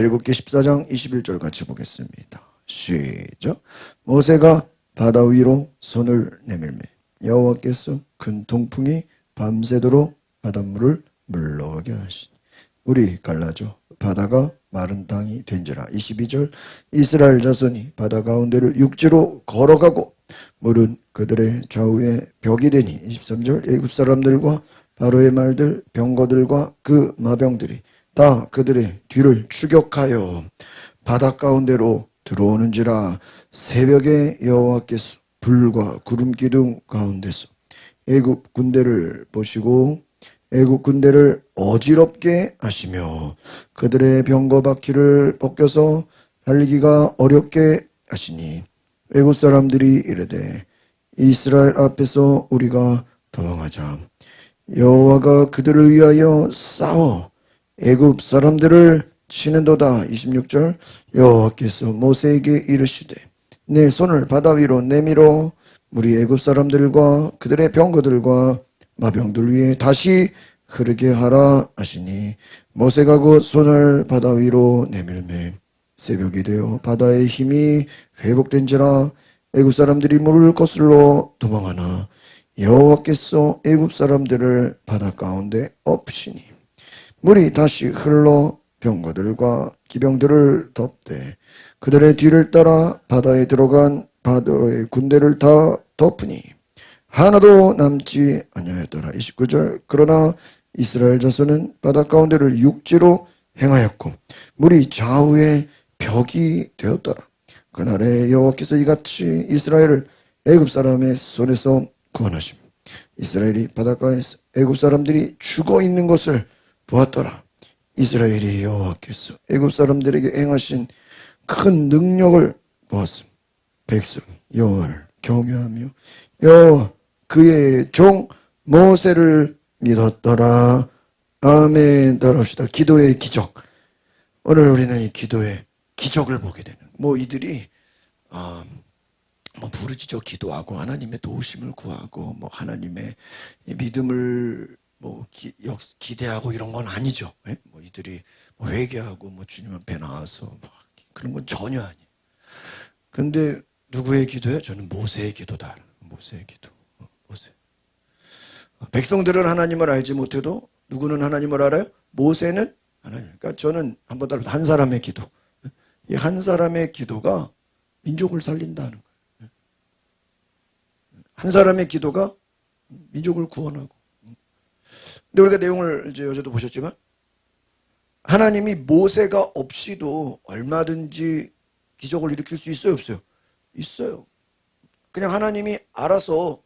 출애굽기 14장 21절 같이 보겠습니다. 시작. 모세가 바다 위로 손을 내밀매 여호와께서 큰 동풍이 밤새도록 바닷물을 물러가게 하시니 물이 갈라져 바다가 마른 땅이 된지라. 22절. 이스라엘 자손이 바다 가운데를 육지로 걸어가고 물은 그들의 좌우에 벽이 되니. 23절. 애굽 사람들과 바로의 말들 병거들과 그 마병들이 다 그들의 뒤를 추격하여 바다 가운데로 들어오는지라. 새벽에 여호와께서 불과 구름 기둥 가운데서 애굽 군대를 보시고 애굽 군대를 어지럽게 하시며 그들의 병거 바퀴를 벗겨서 달리기가 어렵게 하시니 애굽 사람들이 이르되 이스라엘 앞에서 우리가 도망하자. 여호와가 그들을 위하여 싸워 애굽 사람들을 치는도다. 26절. 여호와께서 모세에게 이르시되 내 손을 바다 위로 내밀어 물이 애굽 사람들과 그들의 병거들과 마병들 위에 다시 흐르게 하라 하시니 모세가 곧 손을 바다 위로 내밀매 새벽이 되어 바다의 힘이 회복된지라. 애굽 사람들이 물을 거슬러 도망하나 여호와께서 애굽 사람들을 바다 가운데 엎으시니 물이 다시 흘러 병거들과 기병들을 덮되 그들의 뒤를 따라 바다에 들어간 바로의 군대를 다 덮으니 하나도 남지 아니하였더라. 29절. 그러나 이스라엘 자손은 바다 가운데를 육지로 행하였고 물이 좌우에 벽이 되었더라. 그날에 여호와께서 이같이 이스라엘을 애굽 사람의 손에서 구원하시며 이스라엘이 바닷가에서 애굽 사람들이 죽어 있는 것을 보았더라. 이스라엘이 여호와께서 애굽 사람들에게 행하신 큰 능력을 보았음. 백성 여호와를 경외하며 여호와 그의 종 모세를 믿었더라. 아멘. 따라합시다. 기도의 기적. 오늘 우리는 이 기도의 기적을 보게 되는. 이들이 부르짖어 기도하고 하나님의 도우심을 구하고 하나님의 믿음을 기대하고 이런 건 아니죠. 이들이 회개하고 회개하고 주님 앞에 나와서 그런 건 전혀 아니에요. 그런데 누구의 기도예요? 저는 모세의 기도다. 모세의 기도. 모세. 백성들은 하나님을 알지 못해도 누구는 하나님을 알아요? 모세는 하나님. 그러니까 저는 한번 따라 한 사람의 기도. 이 한 사람의 기도가 민족을 살린다는 거예요. 한 사람의 기도가 민족을 구원하고. 근데 우리가 내용을 이제 어제도 보셨지만 하나님이 모세가 없이도 얼마든지 기적을 일으킬 수 있어요, 없어요? 있어요. 그냥 하나님이 알아서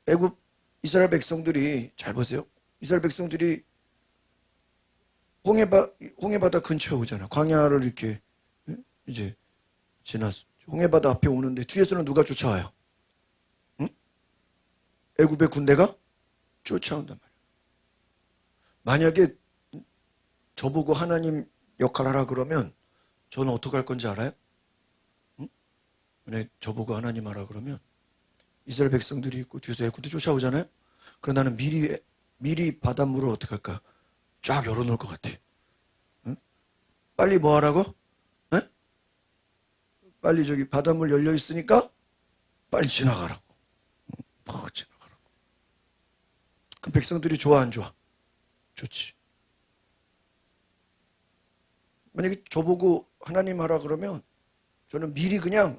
애굽 이스라엘 백성들이 잘 보세요. 이스라엘 백성들이 홍해바다 근처에 오잖아. 광야를 이렇게 이제 지나서 홍해바다 앞에 오는데 뒤에서는 누가 쫓아와요? 응? 애굽의 군대가 쫓아온단 말이야. 만약에 저보고 하나님 역할 하라 그러면 저는 어떻게 할 건지 알아요? 응? 만약에 저보고 하나님 하라 그러면 이스라엘 백성들이 있고 뒤에서 애굽 군대 쫓아오잖아요. 그럼 나는 미리 바닷물을 어떻게 할까? 쫙 열어놓을 것 같아. 응? 빨리 뭐 하라고? 응? 빨리 저기 바닷물 열려 있으니까 빨리 지나가라고. 지나가라고. 그럼 백성들이 좋아 안 좋아? 좋지. 만약에 저보고 하나님 하라 그러면 저는 미리 그냥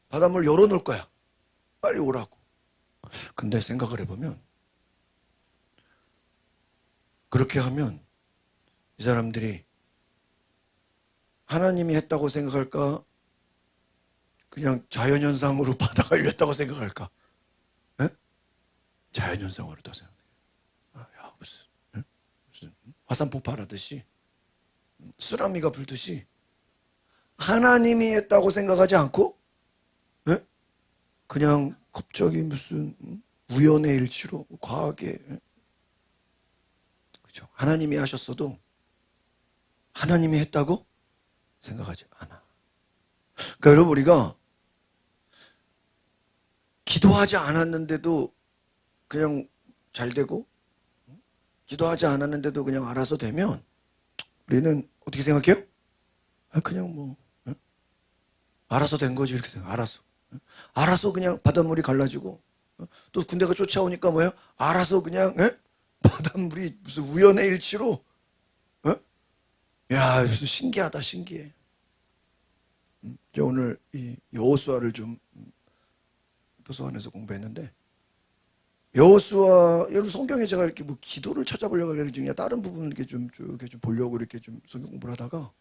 바닷물 열어놓을 거야. 빨리 오라고. 근데 생각을 해보면 그렇게 하면 이 사람들이 하나님이 했다고 생각할까? 그냥 자연현상으로 바다가 열렸다고 생각할까? 자연현상으로 다 생각해. 야, 무슨 화산 폭발하듯이 쓰나미가 불듯이 하나님이 했다고 생각하지 않고 그냥 갑자기 무슨 우연의 일치로 과하게 그렇죠. 하나님이 하셨어도 하나님이 했다고 생각하지 않아. 그러니까 여러분 우리가 기도하지 않았는데도 그냥 잘 되고 기도하지 않았는데도 그냥 알아서 되면 우리는 어떻게 생각해요? 그냥 뭐 알아서 된 거지 이렇게 생각. 알아서 그냥 바닷물이 갈라지고 또 군대가 쫓아오니까 뭐예요? 알아서 그냥 바닷물이 무슨 우연의 일치로 야, 무슨 신기하다 신기해. 오늘 이 여호수아를 좀 도서관에서 공부했는데 여호수아 여러분 성경에 제가 이렇게 뭐 기도를 찾아보려고 그냥 다른 부분을 이렇게 좀 보려고 이렇게 좀 성경 공부를 하다가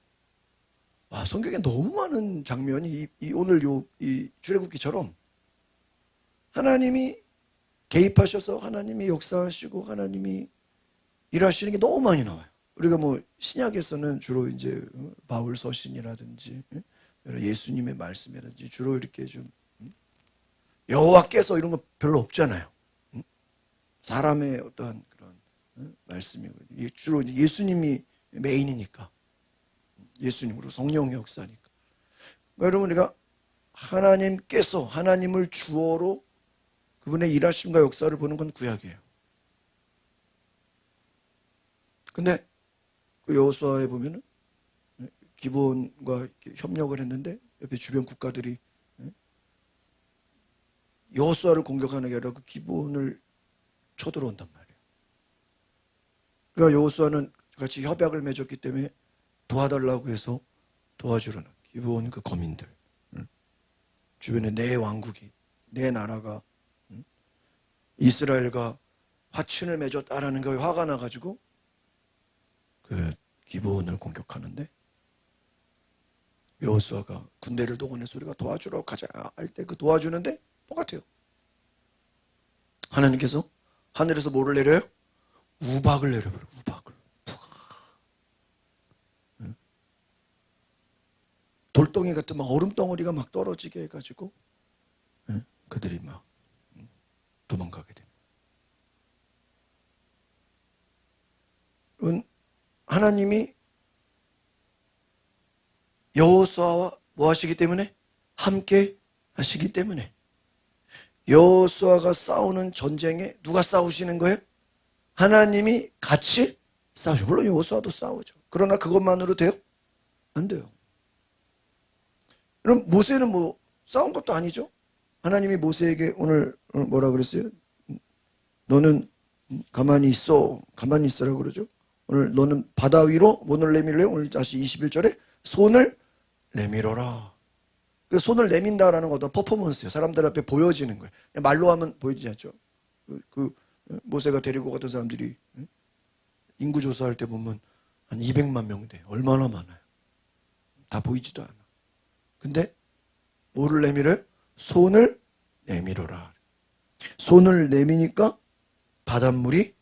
성경에 너무 많은 장면이 오늘 이 출애굽기처럼 하나님이 개입하셔서 하나님이 역사하시고 하나님이 일하시는 게 너무 많이 나와요. 우리가 뭐 신약에서는 주로 이제 바울 서신이라든지 예수님의 말씀이라든지 주로 이렇게 좀 여호와께서 이런 거 별로 없잖아요. 사람의 어떠한 그런 말씀이고 주로 이제 예수님이 메인이니까 예수님으로 성령의 역사니까. 그러니까 여러분 우리가 하나님께서 하나님을 주어로 그분의 일하심과 역사를 보는 건 구약이에요. 근데 그 여호수아에 보면은 기브온과 협력을 했는데 옆에 주변 국가들이 여호수아를 공격하는 게 아니라 그 기브온을 쳐들어온단 말이에요. 그러니까 여호수아는 같이 협약을 맺었기 때문에 도와달라고 해서 도와주려는 기브온 그 거민들 주변에 내 왕국이 내 나라가 이스라엘과 화친을 맺었다라는 거에 화가 나가지고 그 기브온을 공격하는데 여호수아가 군대를 동원해서 우리가 도와주러 가자 할 때 그 도와주는데 똑같아요. 하나님께서 하늘에서 뭐를 내려요? 우박을 내려버려요. 우박을. 돌덩이 같은 막 얼음덩어리가 막 떨어지게 해가지고 그들이 막 도망가게 됩니다. 하나님이 여호수아와 뭐 하시기 때문에? 함께 하시기 때문에 여호수아가 싸우는 전쟁에 누가 싸우시는 거예요? 하나님이 같이 싸우죠. 물론 여호수아도 싸우죠. 그러나 그것만으로 돼요? 안 돼요. 그럼 모세는 뭐 싸운 것도 아니죠. 하나님이 모세에게 오늘 뭐라 그랬어요? 너는 가만히 있어. 가만히 있으라고 그러죠. 오늘 너는 바다 위로 손을 내밀래? 오늘 다시 21절에 손을 내밀어라. 그 손을 내민다라는 것도 퍼포먼스예요. 사람들 앞에 보여지는 거예요. 말로 하면 보여지지 않죠. 그 모세가 데리고 갔던 사람들이 인구 조사할 때 보면 한 200만 명 돼. 얼마나 많아요. 다 보이지도 않아. 근데 뭐를 내밀어요? 손을 내밀어라. 손을 내미니까 바닷물이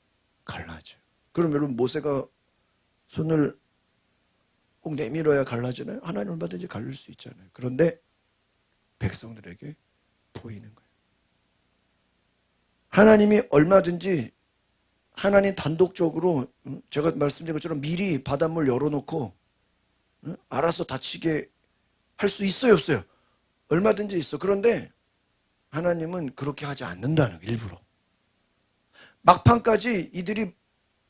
갈라져요. 그럼 여러분 모세가 손을 꼭 내밀어야 갈라지나요? 하나님 얼마든지 갈릴 수 있잖아요. 그런데 백성들에게 보이는 거예요. 하나님이 얼마든지 하나님 단독적으로 제가 말씀드린 것처럼 미리 바닷물 열어놓고 알아서 다치게 할 수 있어요, 없어요? 얼마든지 있어. 그런데 하나님은 그렇게 하지 않는다는 거예요, 일부러. 막판까지 이들이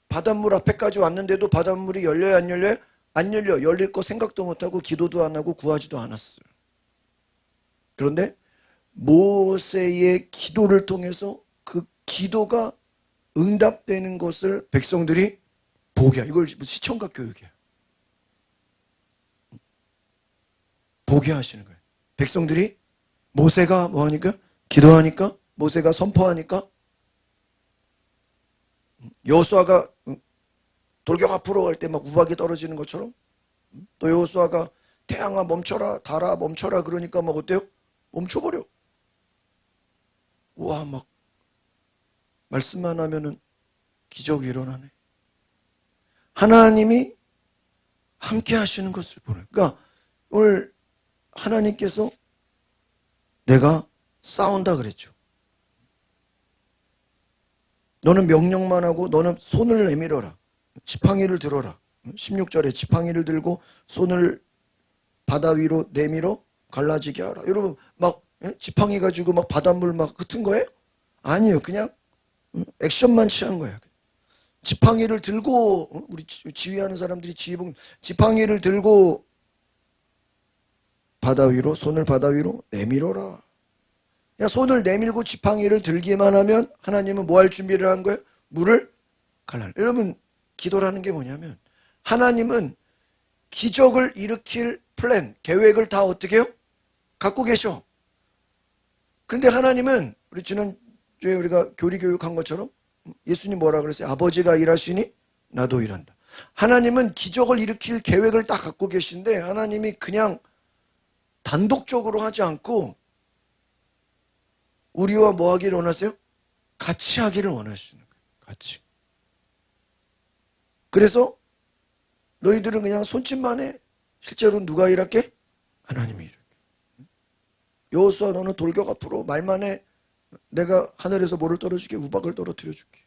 바닷물 앞에까지 왔는데도 바닷물이 열려요, 안 열려요? 안 열려. 열릴 거 생각도 못하고 기도도 안 하고 구하지도 않았어요. 그런데 모세의 기도를 통해서 그 기도가 응답되는 것을 백성들이 보게 해요. 이걸 시청각 교육이에요. 보게 하시는 거예요. 백성들이 모세가 뭐 하니까? 기도하니까? 모세가 선포하니까? 여호수아가 돌격 앞으로 갈 때 막 우박이 떨어지는 것처럼 또 여호수아가 태양아 멈춰라, 달아 멈춰라 그러니까 막 어때요? 멈춰버려. 우와 막 말씀만 하면은 기적이 일어나네. 하나님이 함께 하시는 것을 보는. 그러니까 오늘 하나님께서 내가 싸운다 그랬죠. 너는 명령만 하고 너는 손을 내밀어라. 지팡이를 들어라. 16절에 지팡이를 들고 손을 바다 위로 내밀어 갈라지게 하라. 여러분 막 지팡이 가지고 막 바닷물 막 흩은 거예요? 아니에요. 그냥 액션만 취한 거예요. 지팡이를 들고 우리 지휘하는 사람들이 지팡이를 들고 바다 위로 손을 바다 위로 내밀어라. 야, 손을 내밀고 지팡이를 들기만 하면 하나님은 뭐 할 준비를 한 거예요? 물을 갈라. 여러분 기도라는 게 뭐냐면 하나님은 기적을 일으킬 플랜, 계획을 다 어떻게 해요? 갖고 계셔. 그런데 하나님은 우리 지난주에 우리가 교리 교육한 것처럼 예수님 뭐라 그랬어요? 아버지가 일하시니 나도 일한다. 하나님은 기적을 일으킬 계획을 다 갖고 계신데 하나님이 그냥 단독적으로 하지 않고 우리와 뭐 하기를 원하세요? 같이 하기를 원하시는 거예요. 같이. 그래서 너희들은 그냥 손짓만 해. 실제로 누가 일할게? 하나님이 일할게. 여호수아 너는 돌격 앞으로 말만 해. 내가 하늘에서 뭐를 떨어줄게? 우박을 떨어뜨려 줄게.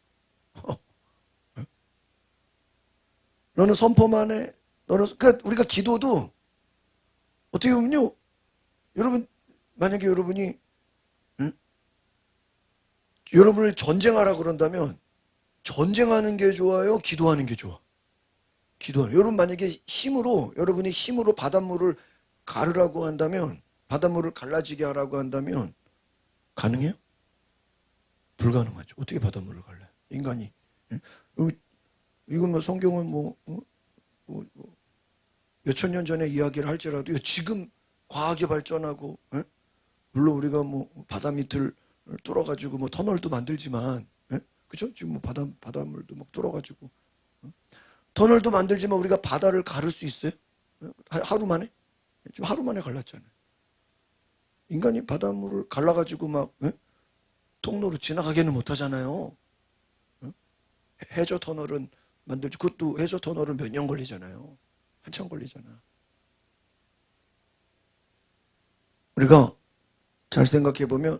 너는 선포만 해. 그러니까 우리가 기도도 어떻게 보면요. 여러분 만약에 여러분이 여러분을 전쟁하라 그런다면 전쟁하는 게 좋아요? 기도하는 게 좋아? 여러분 만약에 여러분이 힘으로 바닷물을 가르라고 한다면 바닷물을 갈라지게 하라고 한다면 가능해요? 불가능하죠. 어떻게 바닷물을 갈라요? 인간이. 이건 뭐 성경은 몇천 년 전에 이야기를 할지라도 지금 과학이 발전하고 물론 우리가 뭐 바다 밑을 뚫어가지고 뭐 터널도 만들지만 그죠? 지금 뭐 바닷물도 막 뚫어가지고 터널도 만들지만 우리가 바다를 가를 수 있어요? 하루 만에? 지금 하루 만에 갈랐잖아요. 인간이 바닷물을 갈라가지고 막 통로로 지나가게는 못하잖아요. 해저 터널은 만들지. 그것도 해저 터널은 몇 년 걸리잖아요. 한참 걸리잖아. 우리가 잘 생각해 보면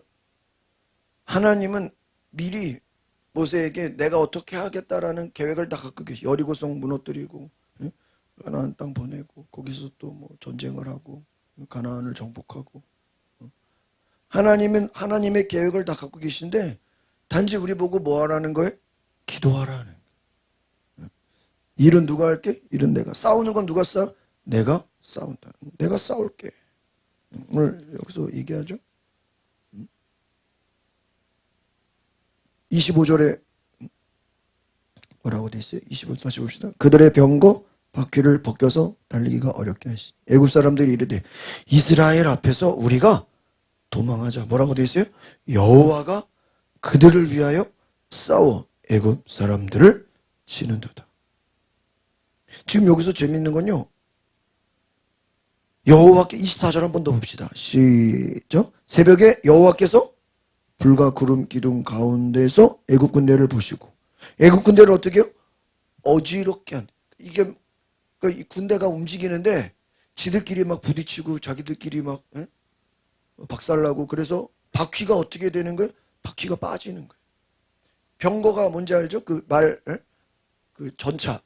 하나님은 미리 모세에게 내가 어떻게 하겠다라는 계획을 다 갖고 계시. 여리고성 무너뜨리고 가나안 땅 보내고 거기서 또 뭐 전쟁을 하고 가나안을 정복하고 하나님은 하나님의 계획을 다 갖고 계신데 단지 우리 보고 뭐 하라는 거예요? 기도하라는 거예요. 일은 누가 할게? 일은 내가. 싸우는 건 누가 싸? 내가 싸운다. 내가 싸울게. 오늘 여기서 얘기하죠. 25절에 뭐라고 돼 있어요? 25절 다시 봅시다. 그들의 병거 바퀴를 벗겨서 달리기가 어렵게 하시. 애굽 사람들이 이르되 이스라엘 앞에서 우리가 도망하자. 뭐라고 돼 있어요? 여호와가 그들을 위하여 싸워 애굽 사람들을 치는도다. 지금 여기서 재밌는 건요. 여호와께 24절 한 번 더 봅시다. 시작. 새벽에 여호와께서 불과 구름 기둥 가운데서 애굽 군대를 보시고 애굽 군대를 어떻게 해요? 어지럽게 한. 이게 그러니까 이 군대가 움직이는데 지들끼리 막 부딪히고 자기들끼리 막 박살나고 그래서 바퀴가 어떻게 되는 거예요? 바퀴가 빠지는 거예요. 병거가 뭔지 알죠? 그 전차,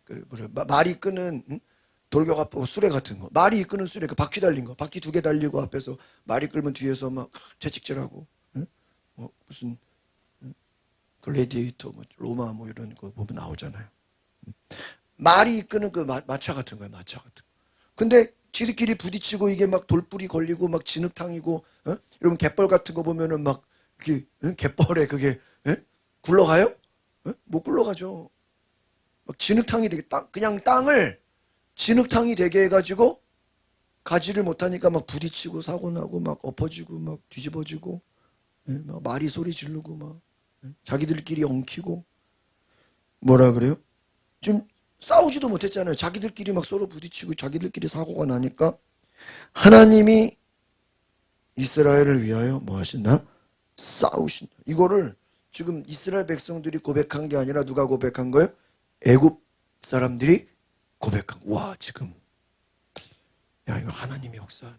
말이 끄는 돌격 앞 수레 같은 거, 말이 이끄는 수레, 그 바퀴 달린 거, 바퀴 두 개 달리고 앞에서 말이 끌면 뒤에서 막 채찍질하고, 무슨 글래디에이터, 뭐 로마 뭐 이런 거 보면 나오잖아요. 말이 이끄는 그 마차 같은 거예요, 마차 같은 거. 근데 지들끼리 부딪히고 이게 막 돌뿌리 걸리고 막 진흙탕이고, 이런 갯벌 같은 거 보면은 막 이렇게 갯벌에 그게 굴러가요? 못 굴러가죠. 막 진흙탕이 되게 그냥 땅을 진흙탕이 되게 해가지고 가지를 못하니까 막 부딪히고 사고 나고 막 엎어지고 막 뒤집어지고 막 말이 소리 지르고 막 자기들끼리 엉키고 뭐라 그래요? 지금 싸우지도 못했잖아요. 자기들끼리 막 서로 부딪히고 자기들끼리 사고가 나니까 하나님이 이스라엘을 위하여 뭐 하신다? 싸우신다. 이거를 지금 이스라엘 백성들이 고백한 게 아니라 누가 고백한 거예요? 애굽 사람들이 고백한. 와, 지금 야, 이거 하나님이 역사하네.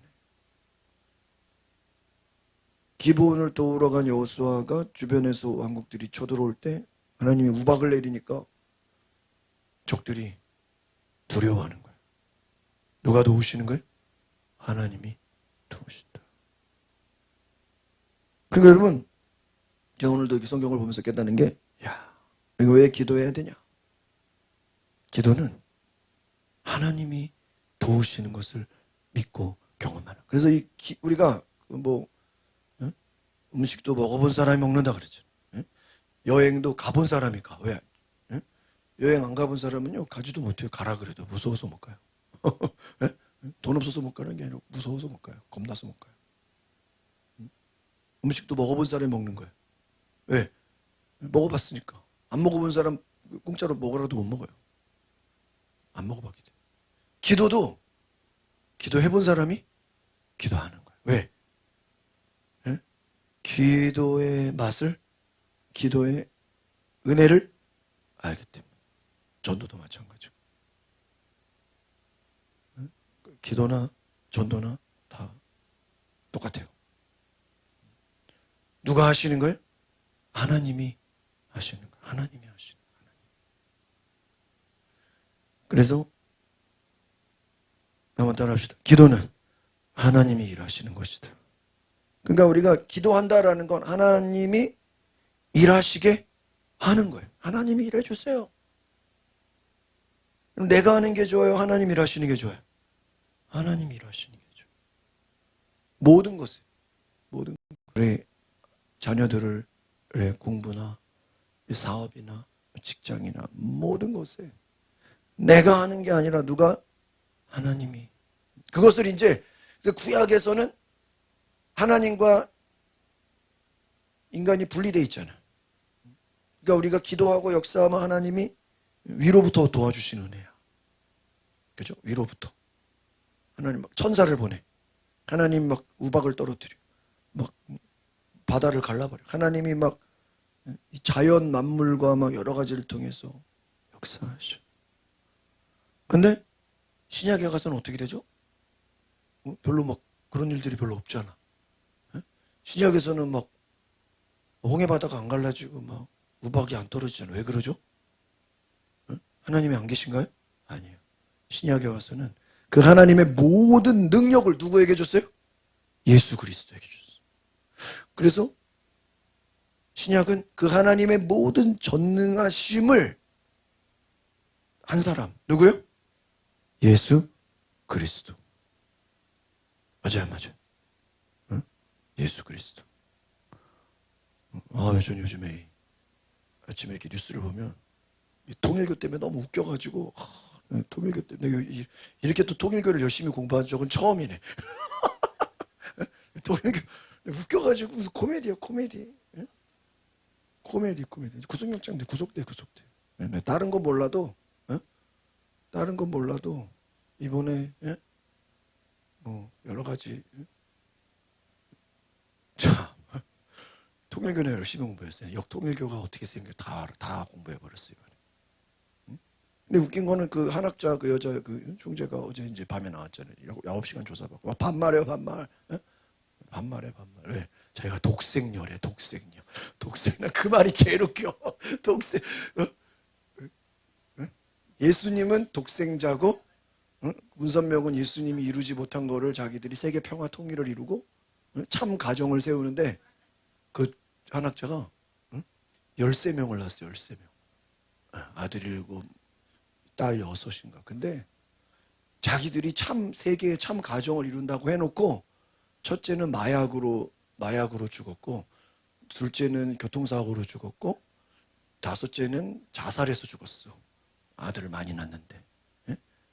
기브온을 도우러 간 여호수아가 주변에서 왕국들이 쳐들어올 때 하나님이 우박을 내리니까 적들이 두려워하는 거예요. 누가 도우시는 거예요? 하나님이 도우신다. 그러니까 여러분, 제가 오늘도 성경을 보면서 깨닫는 게, 야, 이거 왜 기도해야 되냐? 기도는 하나님이 도우시는 것을 믿고 경험하는. 그래서 우리가 뭐 음식도 먹어본 사람이 먹는다 그랬죠. 여행도 가본 사람이 가. 왜? 여행 안 가본 사람은요, 가지도 못해요. 가라 그래도 무서워서 못 가요. 돈 없어서 못 가는 게 아니라 무서워서 못 가요. 겁나서 못 가요. 음식도 먹어본 사람이 먹는 거예요. 왜? 먹어봤으니까. 안 먹어본 사람 공짜로 먹으라도 못 먹어요. 안 먹어봤기 때문에. 기도도 기도해본 사람이 기도하는 거예요. 왜? 기도의 맛을, 기도의 은혜를 알기 때문에. 전도도 마찬가지고. 기도나 전도나 다 똑같아요. 누가 하시는 걸? 하나님이 하시는 거예요. 하나님이 하시는 거예요. 그래서 한번 따라합시다. 기도는 하나님이 일하시는 것이다. 그러니까 우리가 기도한다라는 건 하나님이 일하시게 하는 거예요. 하나님이 일해 주세요. 내가 하는 게 좋아요? 하나님 일하시는 게 좋아요? 하나님 일하시는 게 좋아요. 모든 것을, 모든 우리 자녀들의 공부나 사업이나 직장이나 모든 것에 내가 하는 게 아니라 누가? 하나님이. 그것을 이제 구약에서는 하나님과 인간이 분리되어 있잖아. 그러니까 우리가 기도하고 역사하면 하나님이 위로부터 도와주시는 은혜야. 그죠? 위로부터. 하나님 막 천사를 보내. 하나님 막 우박을 떨어뜨려. 막 바다를 갈라버려. 하나님이 막 자연 만물과 막 여러 가지를 통해서 역사하셔. 근데 신약에 가서는 어떻게 되죠? 별로 막 그런 일들이 별로 없잖아. 신약에서는 막 홍해 바다가 안 갈라지고 막 우박이 안 떨어지잖아. 왜 그러죠? 하나님이 안 계신가요? 아니에요. 신약에 와서는 그 하나님의 모든 능력을 누구에게 줬어요? 예수 그리스도에게 줬어요. 그래서 신약은 그 하나님의 모든 전능하심을 한 사람 누구요? 예수 그리스도. 맞아요. 응? 예수 그리스도. 전 요즘에 아침에 이렇게 뉴스를 보면 통일교 때문에 너무 웃겨가지고 통일교 때문에 이렇게 또 통일교를 열심히 공부한 적은 처음이네. 통일교 웃겨가지고 무슨 코미디야 코미디. 코미디. 구속영장돼 구속돼. 다른 건 몰라도 다른 건 몰라도 이번에 뭐 여러 가지 자 통일교는 열심히 공부했어요. 역통일교가 어떻게 생겨 다 공부해버렸어요. 근데 웃긴 거는 그 한학자 그 여자 그 총재가 어제 이제 밤에 나왔잖아요. 9시간 조사받고 반말해요 반말. 반말해. 왜? 자기가 독생녀래 독생녀. 나 그 말이 제일 웃겨. 독생. 예수님은 독생자고 문선명은 예수님이 이루지 못한 거를 자기들이 세계 평화 통일을 이루고 참 가정을 세우는데 그 한학자가 13명을 낳았어요. 13명. 아들 7, 딸 6인가. 근데 자기들이 참 세계의 참 가정을 이룬다고 해놓고 첫째는 마약으로 죽었고 둘째는 교통사고로 죽었고 다섯째는 자살해서 죽었어. 아들을 많이 낳는데.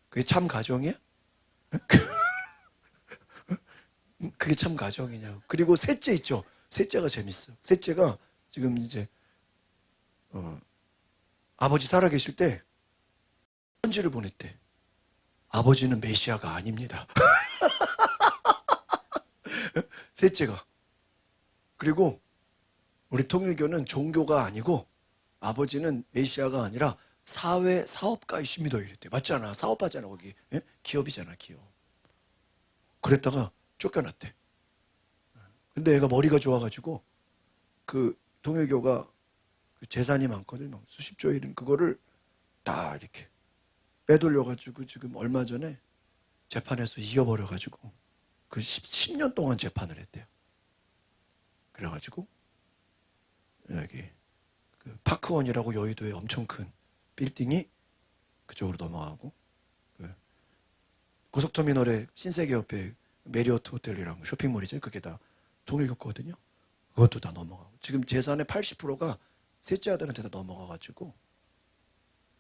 그게 참 가정이야? 그게 참 가정이냐고. 그리고 셋째 있죠. 셋째가 재밌어. 셋째가 지금 이제 아버지 살아계실 때 편지를 보냈대. 아버지는 메시아가 아닙니다. 셋째가. 그리고 우리 통일교는 종교가 아니고 아버지는 메시아가 아니라 사회 사업가이십니다 이랬대. 맞잖아. 사업하잖아 거기. 기업이잖아 기업. 그랬다가 쫓겨났대. 근데 얘가 머리가 좋아가지고 그 통일교가 그 재산이 많거든. 수십조 이름 그거를 다 이렇게 빼돌려가지고 지금 얼마 전에 재판에서 이겨버려가지고 그 10년 동안 재판을 했대요. 그래가지고 여기 그 파크원이라고 여의도에 엄청 큰 빌딩이 그쪽으로 넘어가고, 그 고속터미널에 신세계 옆에 메리어트 호텔이랑 쇼핑몰이죠. 그게 다 통일교 거거든요. 그것도 다 넘어가고, 지금 재산의 80%가 셋째 아들한테 다 넘어가가지고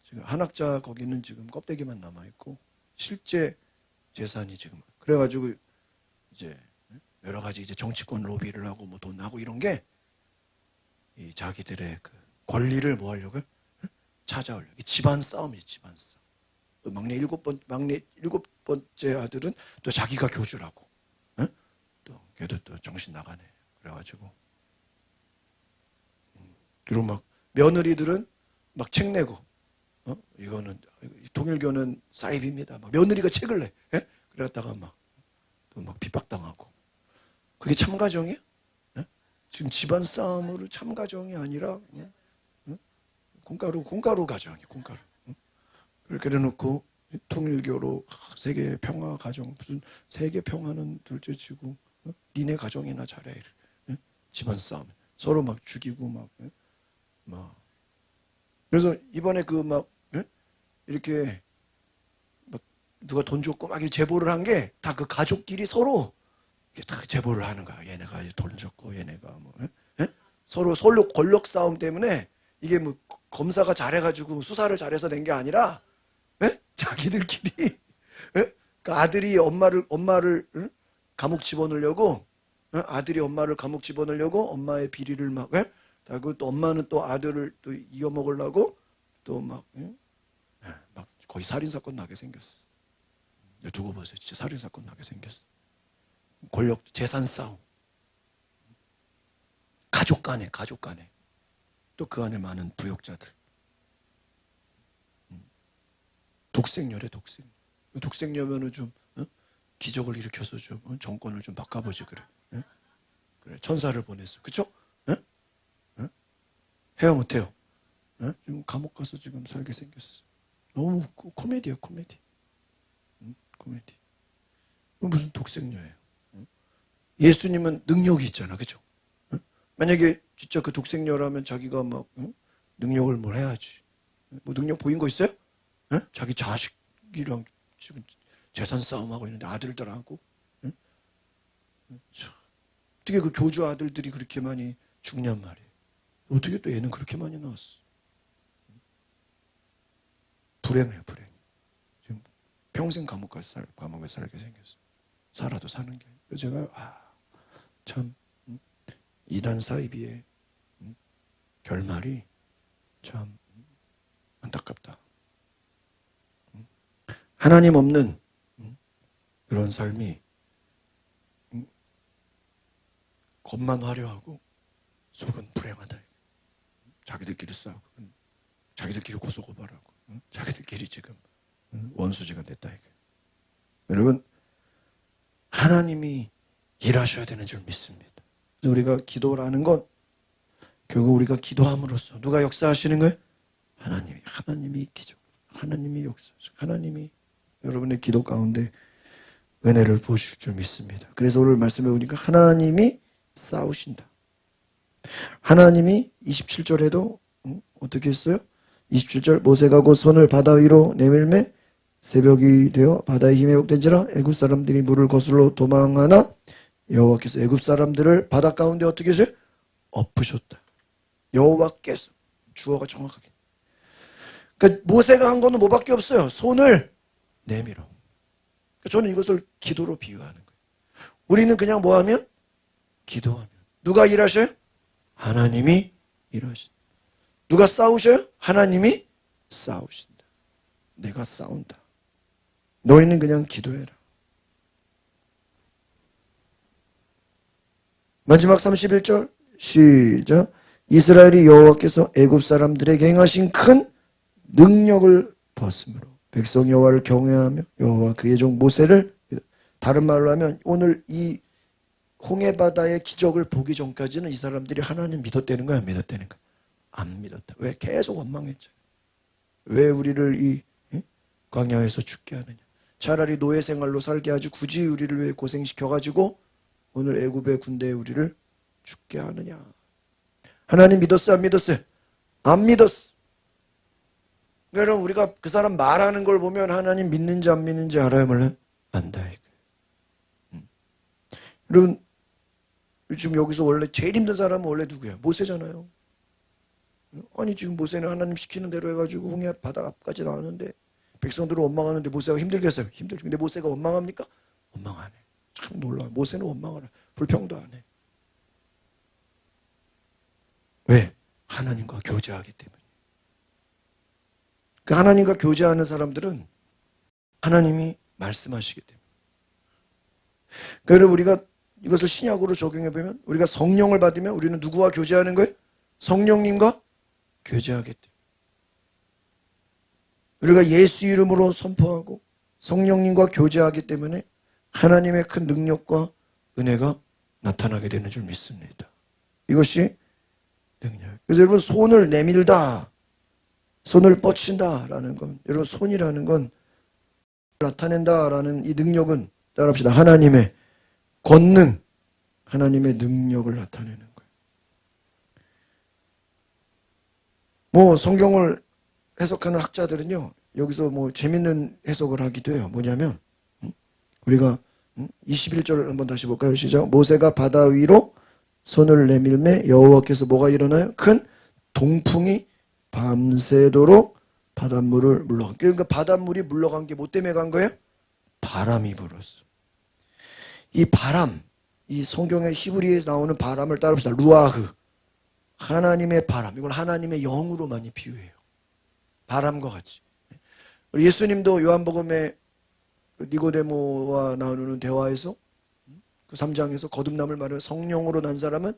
지금 한학자 거기는 지금 껍데기만 남아있고 실제 재산이 지금, 그래가지고 이제 여러 가지 이제 정치권 로비를 하고 뭐 돈 하고 이런 게 이 자기들의 그 권리를 뭐 하려고 찾아오려고. 집안 싸움이지, 집안 싸움. 또 막내 일곱 번째 아들은 또 자기가 교주라고, 또 걔도 또 정신 나가네. 그래가지고 그리고 막 며느리들은 막 책 내고, 이거는 통일교는 사입입니다. 막 며느리가 책을 내. 그랬다가 막 또 막 핍박당하고. 그게 참가정이에요? 지금 집안 싸움으로 참가정이 아니라 콩가루 가정이에요. 콩가루. 그렇게 해놓고 통일교로 세계 평화 가정, 무슨 세계 평화는 둘째치고 니네 가정이나 잘해. 집안 싸움 서로 막 죽이고 막 그래서 이번에 그 막 이렇게 막 누가 돈 줬고 막 제보를 한 게 다 그 가족끼리 서로 다 제보를 하는 거야. 얘네가 돈 줬고 얘네가 뭐 서로 권력 싸움 때문에 이게 뭐 검사가 잘해가지고 수사를 잘해서 낸 게 아니라 자기들끼리 그 아들이 엄마를 감옥 집어넣으려고, 아들이 엄마를 감옥 집어넣으려고 엄마의 비리를 막 하고, 또 엄마는 또 아들을 또 이겨먹으려고 또 막 거의 살인사건 나게 생겼어. 두고 보세요. 진짜 살인사건 나게 생겼어. 권력, 재산 싸움. 가족 간에. 또 그 안에 많은 부역자들. 독생녀래, 독생녀. 독생녀면은 좀 기적을 일으켜서 좀 정권을 좀 바꿔보지 그래. 그래, 천사를 보냈어. 그쵸? 해야 못해요. 지금 감옥 가서 지금 살게 생겼어. 너무 코미디야, 코미디. 코미디. 무슨 독생녀예요? 예수님은 능력이 있잖아, 그죠? 만약에 진짜 그 독생녀라면 자기가 막 능력을 뭘 해야지. 뭐 능력 보인 거 있어요? 자기 자식이랑 지금 재산 싸움하고 있는데 아들들하고. 어떻게 그 교주 아들들이 그렇게 많이 죽냔 말이에요. 어떻게 또 얘는 그렇게 많이 나왔어? 불행해요, 불행. 지금 평생 감옥에 살게 생겼어. 살아도 사는 게. 제가 참 이단 사이비의 결말이 참 안타깝다. 하나님 없는 그런 삶이 겉만 화려하고 속은 불행하다. 자기들끼리 싸우고 자기들끼리 고소고발하고 자기들끼리 지금 원수지가 됐다. 여러분, 하나님이 일하셔야 되는 줄 믿습니다. 그래서 우리가 기도라는 건 결국 우리가 기도함으로써 누가 역사하시는 거예요? 하나님이 기적, 하나님이 역사하시고 하나님이 여러분의 기도 가운데 은혜를 부으실 줄 믿습니다. 그래서 오늘 말씀해 보니까 하나님이 싸우신다. 하나님이 27절에도 어떻게 했어요? 27절 모세가 곧 손을 바다 위로 내밀매 새벽이 되어 바다에 힘에 회복된지라 애굽 사람들이 물을 거슬러 도망하나 여호와께서 애굽 사람들을 바다 가운데 어떻게 하세요? 엎으셨다. 여호와께서, 주어가 정확하게. 그러니까 모세가 한 거는 뭐밖에 없어요. 손을 내밀어. 그러니까 저는 이것을 기도로 비유하는 거예요. 우리는 그냥 뭐하면? 기도하면. 누가 일하셔요? 하나님이 일하신다. 누가 싸우셔요? 하나님이 싸우신다. 내가 싸운다. 너희는 그냥 기도해라. 마지막 31절 시작. 이스라엘이 여호와께서 애굽 사람들에게 행하신 큰 능력을 봤으므로 백성 여호와를 경외하며 여호와 그의 종 모세를, 다른 말로 하면 오늘 이 홍해바다의 기적을 보기 전까지는 이 사람들이 하나님 믿었다는 거야, 안 믿었다는 거야? 안 믿었다. 왜? 계속 원망했죠. 왜 우리를 이 광야에서 죽게 하느냐? 차라리 노예 생활로 살게 하지 굳이 우리를 왜 고생시켜가지고 오늘 애굽의 군대에 우리를 죽게 하느냐? 하나님 믿었어요, 안 믿었어요? 안 믿었어. 그러니까 우리가 그 사람 말하는 걸 보면 하나님 믿는지 안 믿는지 알아야 몰라요? 안다. 여러분, 지금 여기서 원래 제일 힘든 사람은 원래 누구야? 모세잖아요. 아니 지금 모세는 하나님 시키는 대로 해가지고 홍해 바다 앞까지 나왔는데 백성들은 원망하는데 모세가 힘들겠어요? 힘들죠. 근데 모세가 원망합니까? 원망 안 해. 참 놀라워. 모세는 원망을 해. 불평도 안 해. 왜? 하나님과 교제하기 때문에. 그 하나님과 교제하는 사람들은 하나님이 말씀하시기 때문에. 그러니까 우리가 이것을 신약으로 적용해 보면 우리가 성령을 받으면 우리는 누구와 교제하는 거예요? 성령님과 교제하기 때문에. 우리가 예수 이름으로 선포하고 성령님과 교제하기 때문에 하나님의 큰 능력과 은혜가 나타나게 되는 줄 믿습니다. 이것이 능력. 그래서 여러분 손을 내밀다, 손을 뻗친다라는 건, 여러분 손이라는 건 나타낸다라는 이 능력은 따라합시다. 하나님의 권능, 하나님의 능력을 나타내는 거예요. 뭐 성경을 해석하는 학자들은요, 여기서 뭐 재밌는 해석을 하기도 해요. 뭐냐면 우리가 21절 한번 다시 볼까요? 시작. 모세가 바다 위로 손을 내밀매 여호와께서 뭐가 일어나요? 큰 동풍이 밤새도록 바닷물을 물러간. 그러니까 바닷물이 물러간 게 뭐 때문에 간 거예요? 바람이 불었어. 이 바람, 이 성경의 히브리에서 나오는 바람을 따라합시다. 루아흐. 하나님의 바람. 이걸 하나님의 영으로 많이 비유해요. 바람과 같이. 예수님도 요한복음에 니고데모와 나누는 대화에서 그 3장에서 거듭남을 말해요. 성령으로 난 사람은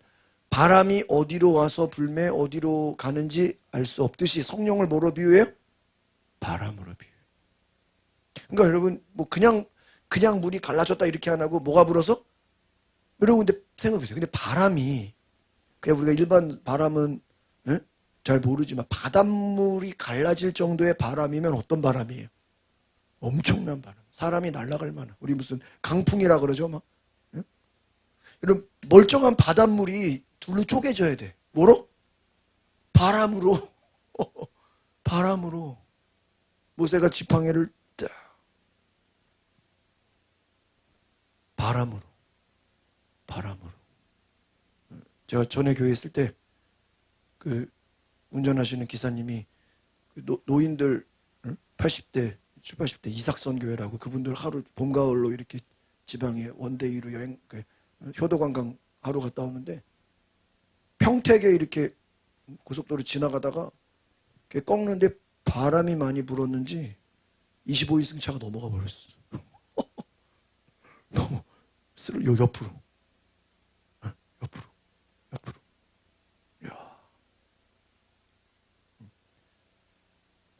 바람이 어디로 와서 불매 어디로 가는지 알 수 없듯이 성령을 뭐로 비유해요? 바람으로 비유해요. 그러니까 여러분 뭐 그냥 물이 갈라졌다 이렇게 안 하고 뭐가 불어서? 여러분 근데 생각해보세요. 근데 바람이 그냥 우리가 일반 바람은 잘 모르지만 바닷물이 갈라질 정도의 바람이면 어떤 바람이에요? 엄청난 바람. 사람이 날아갈 만한. 우리 무슨 강풍이라 그러죠, 막. 이런 멀쩡한 바닷물이 둘로 쪼개져야 돼. 뭐로? 바람으로. 바람으로. 모세가 지팡이를 딱. 바람으로. 제가 전에 교회 있을 때 그 운전하시는 기사님이 노인들 80대, 70, 80대 이삭선 교회라고 그분들 하루 봄 가을로 이렇게 지방에 원데이로 여행 효도 관광 하루 갔다 오는데 평택에 이렇게 고속도로 지나가다가 꺾는데 바람이 많이 불었는지 25인승 차가 넘어가 버렸어. 너무 옆으로. 야.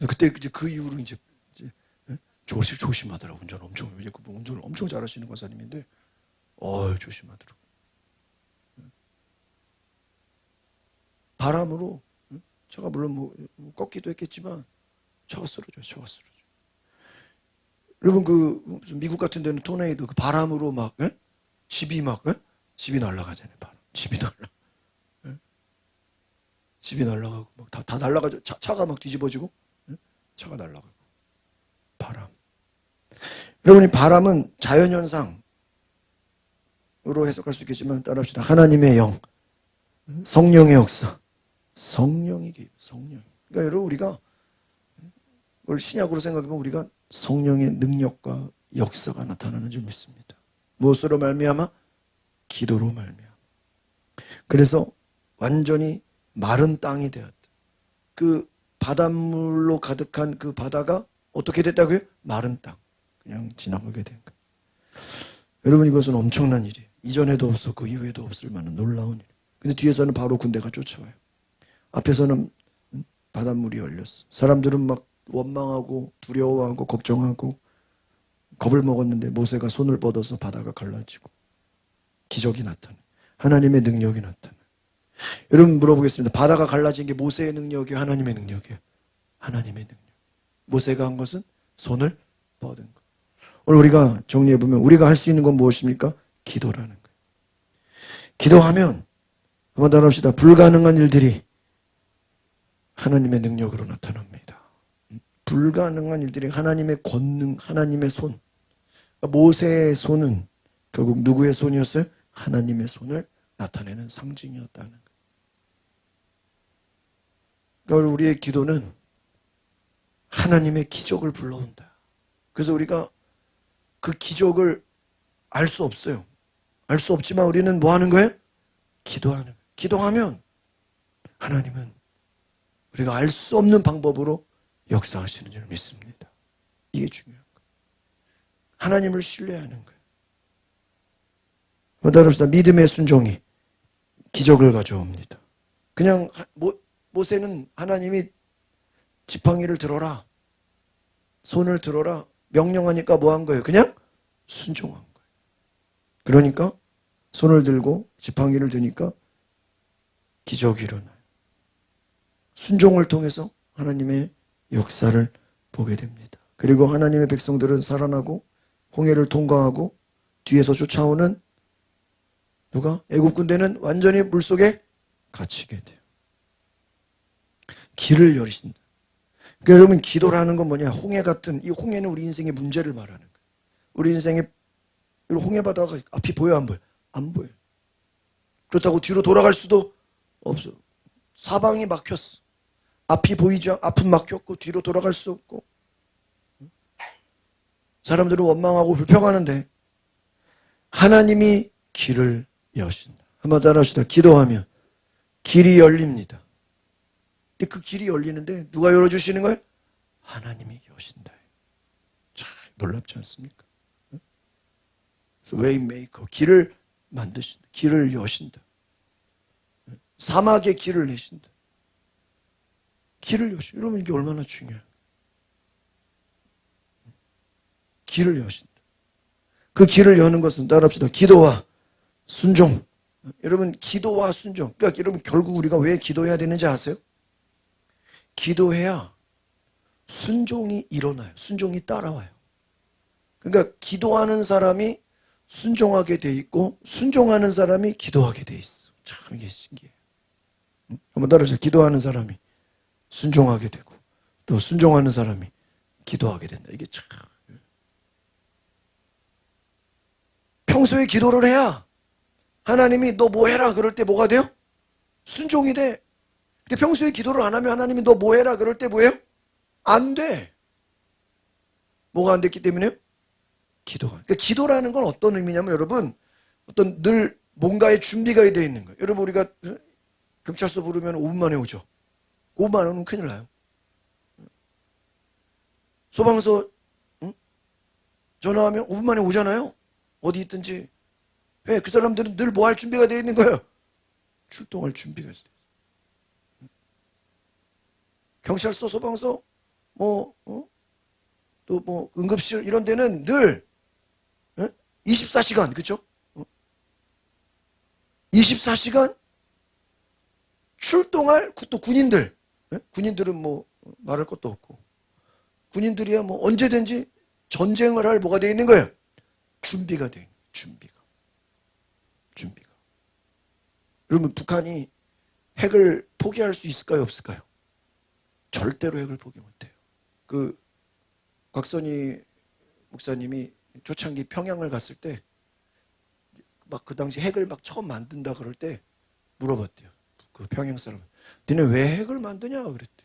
그때 이제 그 이후로 이제 조심하더라고. 운전을 엄청 잘하시는 권사님인데 조심하더라고. 바람으로 차가 물론 뭐 꺾기도 했겠지만 차가 쓰러져요. 여러분 그 미국 같은 데는 토네이도 그 바람으로 막 집이 날아가잖아요. 집이 날아가고 막 다 날아가죠. 차가 막 뒤집어지고 차가 날아가고. 바람. 여러분 이 바람은 자연현상으로 해석할 수 있겠지만 따라합시다. 하나님의 영, 성령의 역사, 성령이 개입. 그러니까 여러분 우리가 그걸 신약으로 생각해보면 우리가 성령의 능력과 역사가 나타나는 줄 믿습니다. 무엇으로 말미암아? 기도로 말미암아. 그래서 완전히 마른 땅이 되었다. 그 바닷물로 가득한 그 바다가 어떻게 됐다고요? 마른 땅. 그냥 지나가게 된 거예요. 여러분 이것은 엄청난 일이에요. 이전에도 없었고 이후에도 없을 만한 놀라운 일. 근데 뒤에서는 바로 군대가 쫓아와요. 앞에서는 바닷물이 열렸어. 사람들은 막 원망하고 두려워하고 걱정하고 겁을 먹었는데 모세가 손을 뻗어서 바다가 갈라지고 기적이 나타나. 하나님의 능력이 나타나. 여러분 물어보겠습니다. 바다가 갈라진 게 모세의 능력이에요? 하나님의 능력이에요? 하나님의 능력. 모세가 한 것은 손을 뻗은 것. 오늘 우리가 정리해보면 우리가 할 수 있는 건 무엇입니까? 기도라는 거예요. 기도하면 한번 따라합시다. 불가능한 일들이 하나님의 능력으로 나타납니다. 불가능한 일들이 하나님의 권능, 하나님의 손. 모세의 손은 결국 누구의 손이었어요? 하나님의 손을 나타내는 상징이었다는 거예요. 그러니까 우리의 기도는 하나님의 기적을 불러온다. 그래서 우리가 그 기적을 알 수 없어요. 알 수 없지만 우리는 뭐 하는 거예요? 기도하는 거예요. 기도하면 하나님은 우리가 알 수 없는 방법으로 역사하시는 줄 믿습니다. 이게 중요한 거예요. 하나님을 신뢰하는 거예요. 따라합시다. 믿음의 순종이 기적을 가져옵니다. 그냥 모세는 하나님이 지팡이를 들어라, 손을 들어라 명령하니까 뭐 한 거예요? 그냥 순종한 거예요. 그러니까 손을 들고 지팡이를 드니까 기적이 일어나요. 순종을 통해서 하나님의 역사를 보게 됩니다. 그리고 하나님의 백성들은 살아나고 홍해를 통과하고 뒤에서 쫓아오는 누가? 애굽 군대는 완전히 물속에 갇히게 돼요. 길을 열으신다. 그러니까 여러분, 기도라는 건 뭐냐? 홍해 같은, 이 홍해는 우리 인생의 문제를 말하는 거예요. 우리 인생의 홍해 바다가 앞이 보여 안 보여? 안 보여. 그렇다고 뒤로 돌아갈 수도 없어. 사방이 막혔어. 앞이 보이지 않고 앞은 막혔고 뒤로 돌아갈 수 없고 사람들은 원망하고 불평하는데 하나님이 길을 여신다. 한번 따라합시다. 기도하면 길이 열립니다. 근데 그 길이 열리는데 누가 열어주시는 거예요? 하나님이 여신다. 참 놀랍지 않습니까? 웨이메이커, 길을 만드신다. 길을 여신다. 사막에 길을 내신다. 길을 여신다. 여러분, 이게 얼마나 중요해요. 길을 여신다. 그 길을 여는 것은 따라합시다. 기도와 순종. 여러분, 기도와 순종. 그러니까 여러분, 결국 우리가 왜 기도해야 되는지 아세요? 기도해야 순종이 일어나요. 순종이 따라와요. 그러니까 기도하는 사람이 순종하게 돼 있고 순종하는 사람이 기도하게 돼 있어. 참 이게 신기해요. 한번 따라해보세요. 기도하는 사람이 순종하게 되고 또 순종하는 사람이 기도하게 된다. 이게 참. 평소에 기도를 해야 하나님이 너 뭐 해라 그럴 때 뭐가 돼요? 순종이 돼. 근데 평소에 기도를 안 하면 하나님이 너 뭐 해라 그럴 때 뭐예요? 안 돼. 뭐가 안 됐기 때문에요? 기도가. 그러니까 기도라는 건 어떤 의미냐면 여러분, 어떤 늘 뭔가의 준비가 되어 있는 거예요. 여러분, 우리가 경찰서 부르면 5분 만에 오죠. 5분 만에 오면 큰일 나요. 소방서 전화하면 5분 만에 오잖아요. 어디 있든지. 왜? 그 사람들은 늘 뭐 할 준비가 되어 있는 거예요? 출동할 준비가 있어요. 경찰서, 소방서, 또 뭐 응급실 이런 데는 늘 24시간, 그렇죠? 24시간 출동할 또 군인들. 군인들은 뭐 말할 것도 없고. 군인들이야 뭐 언제든지 전쟁을 할 뭐가 되어 있는 거예요? 준비가 돼. 준비가. 여러분, 북한이 핵을 포기할 수 있을까요? 없을까요? 절대로 핵을 포기 못해요. 그 곽선희 목사님이 초창기 평양을 갔을 때 막 그 당시 핵을 막 처음 만든다 그럴 때 물어봤대요. 그 평양 사람, 너네 왜 핵을 만드냐 그랬대.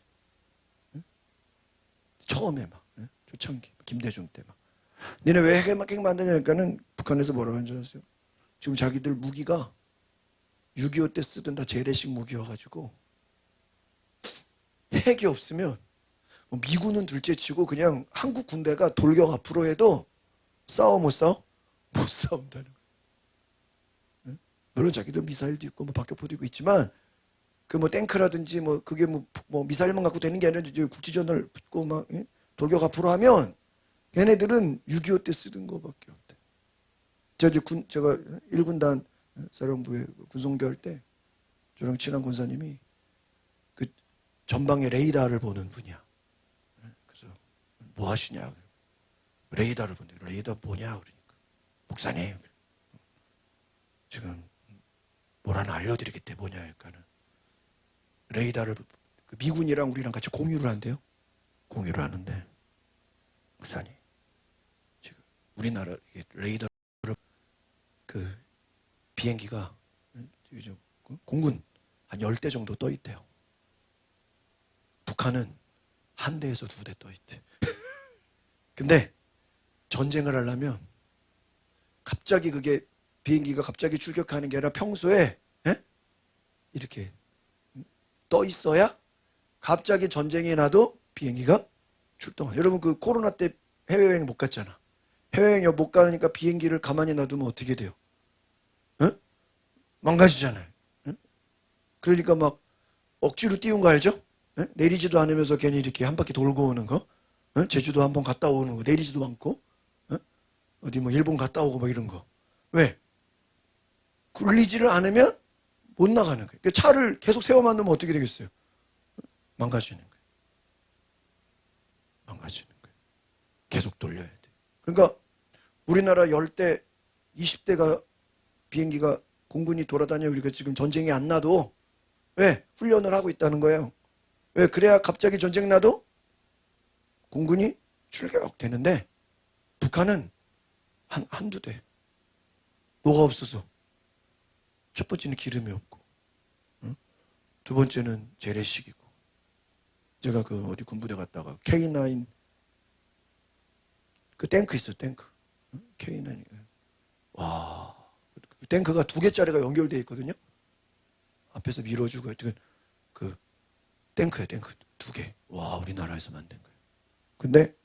처음에 막 초창기 김대중 때 막 너네 왜 핵 만드냐니까는 북한에서 뭐라고 하는지 아세요? 지금 자기들 무기가 6.25 때 쓰던 다 재래식 무기여가지고 핵이 없으면 미군은 둘째치고 그냥 한국 군대가 돌격 앞으로 해도 싸워 못 싸워? 못 싸운다는 거예요. 물론 자기들 미사일도 있고 뭐 박격포도 있지만 그 뭐 탱크라든지 뭐 그게 뭐 미사일만 갖고 되는 게 아니라 이제 국지전을 붙고 막 돌격 앞으로 하면 얘네들은 6.25 때 쓰던 거밖에 없대. 제가 1군단 사령부에 군성교 할 때 저랑 친한 군사님이 그 전방에 레이더를 보는 분이야. 그래서 뭐 하시냐? 레이더를 본대. 레이더 뭐냐? 그러니까 목사님 지금 뭘 하나 알려드리겠대. 뭐냐? 그러니까는 레이더를 그 미군이랑 우리랑 같이 공유를 한대요. 공유를 하는데, 목사님, 지금 우리나라 레이더 그 비행기가 요즘 공군 한 10대 정도 떠 있대요. 북한은 한 대에서 2대 떠 있대. 근데 전쟁을 하려면 갑자기 그게 비행기가 갑자기 출격하는 게 아니라 평소에 이렇게 떠 있어야 갑자기 전쟁이 나도 비행기가 출동해. 여러분 그 코로나 때 해외여행 못 갔잖아. 해외여행 못 가니까 비행기를 가만히 놔두면 어떻게 돼요? 망가지잖아요. 그러니까 막 억지로 띄운 거 알죠? 내리지도 않으면서 괜히 이렇게 한 바퀴 돌고 오는 거. 제주도 한번 갔다 오는 거. 내리지도 않고. 어디 뭐 일본 갔다 오고 뭐 이런 거. 왜? 굴리지를 않으면 못 나가는 거예요. 그러니까 차를 계속 세워만 두면 어떻게 되겠어요? 망가지는 거예요. 망가지는 거예요. 계속 돌려야 돼. 그러니까 우리나라 10대, 20대가 비행기가 공군이 돌아다녀 우리가 지금 전쟁이 안 나도 왜? 훈련을 하고 있다는 거예요. 왜? 그래야 갑자기 전쟁 나도 공군이 출격되는데 북한은 한두 대. 뭐가 없어서? 첫 번째는 기름이 없고, 두 번째는 재래식이고. 제가 그 어디 군부대 갔다가 K9 그 탱크 있어, 탱크. K9. 와, 그 탱크가 2개짜리가 연결되어 있거든요. 앞에서 밀어주고 그 탱크에 탱크 2개. 와, 우리나라에서 만든 거예요. 근데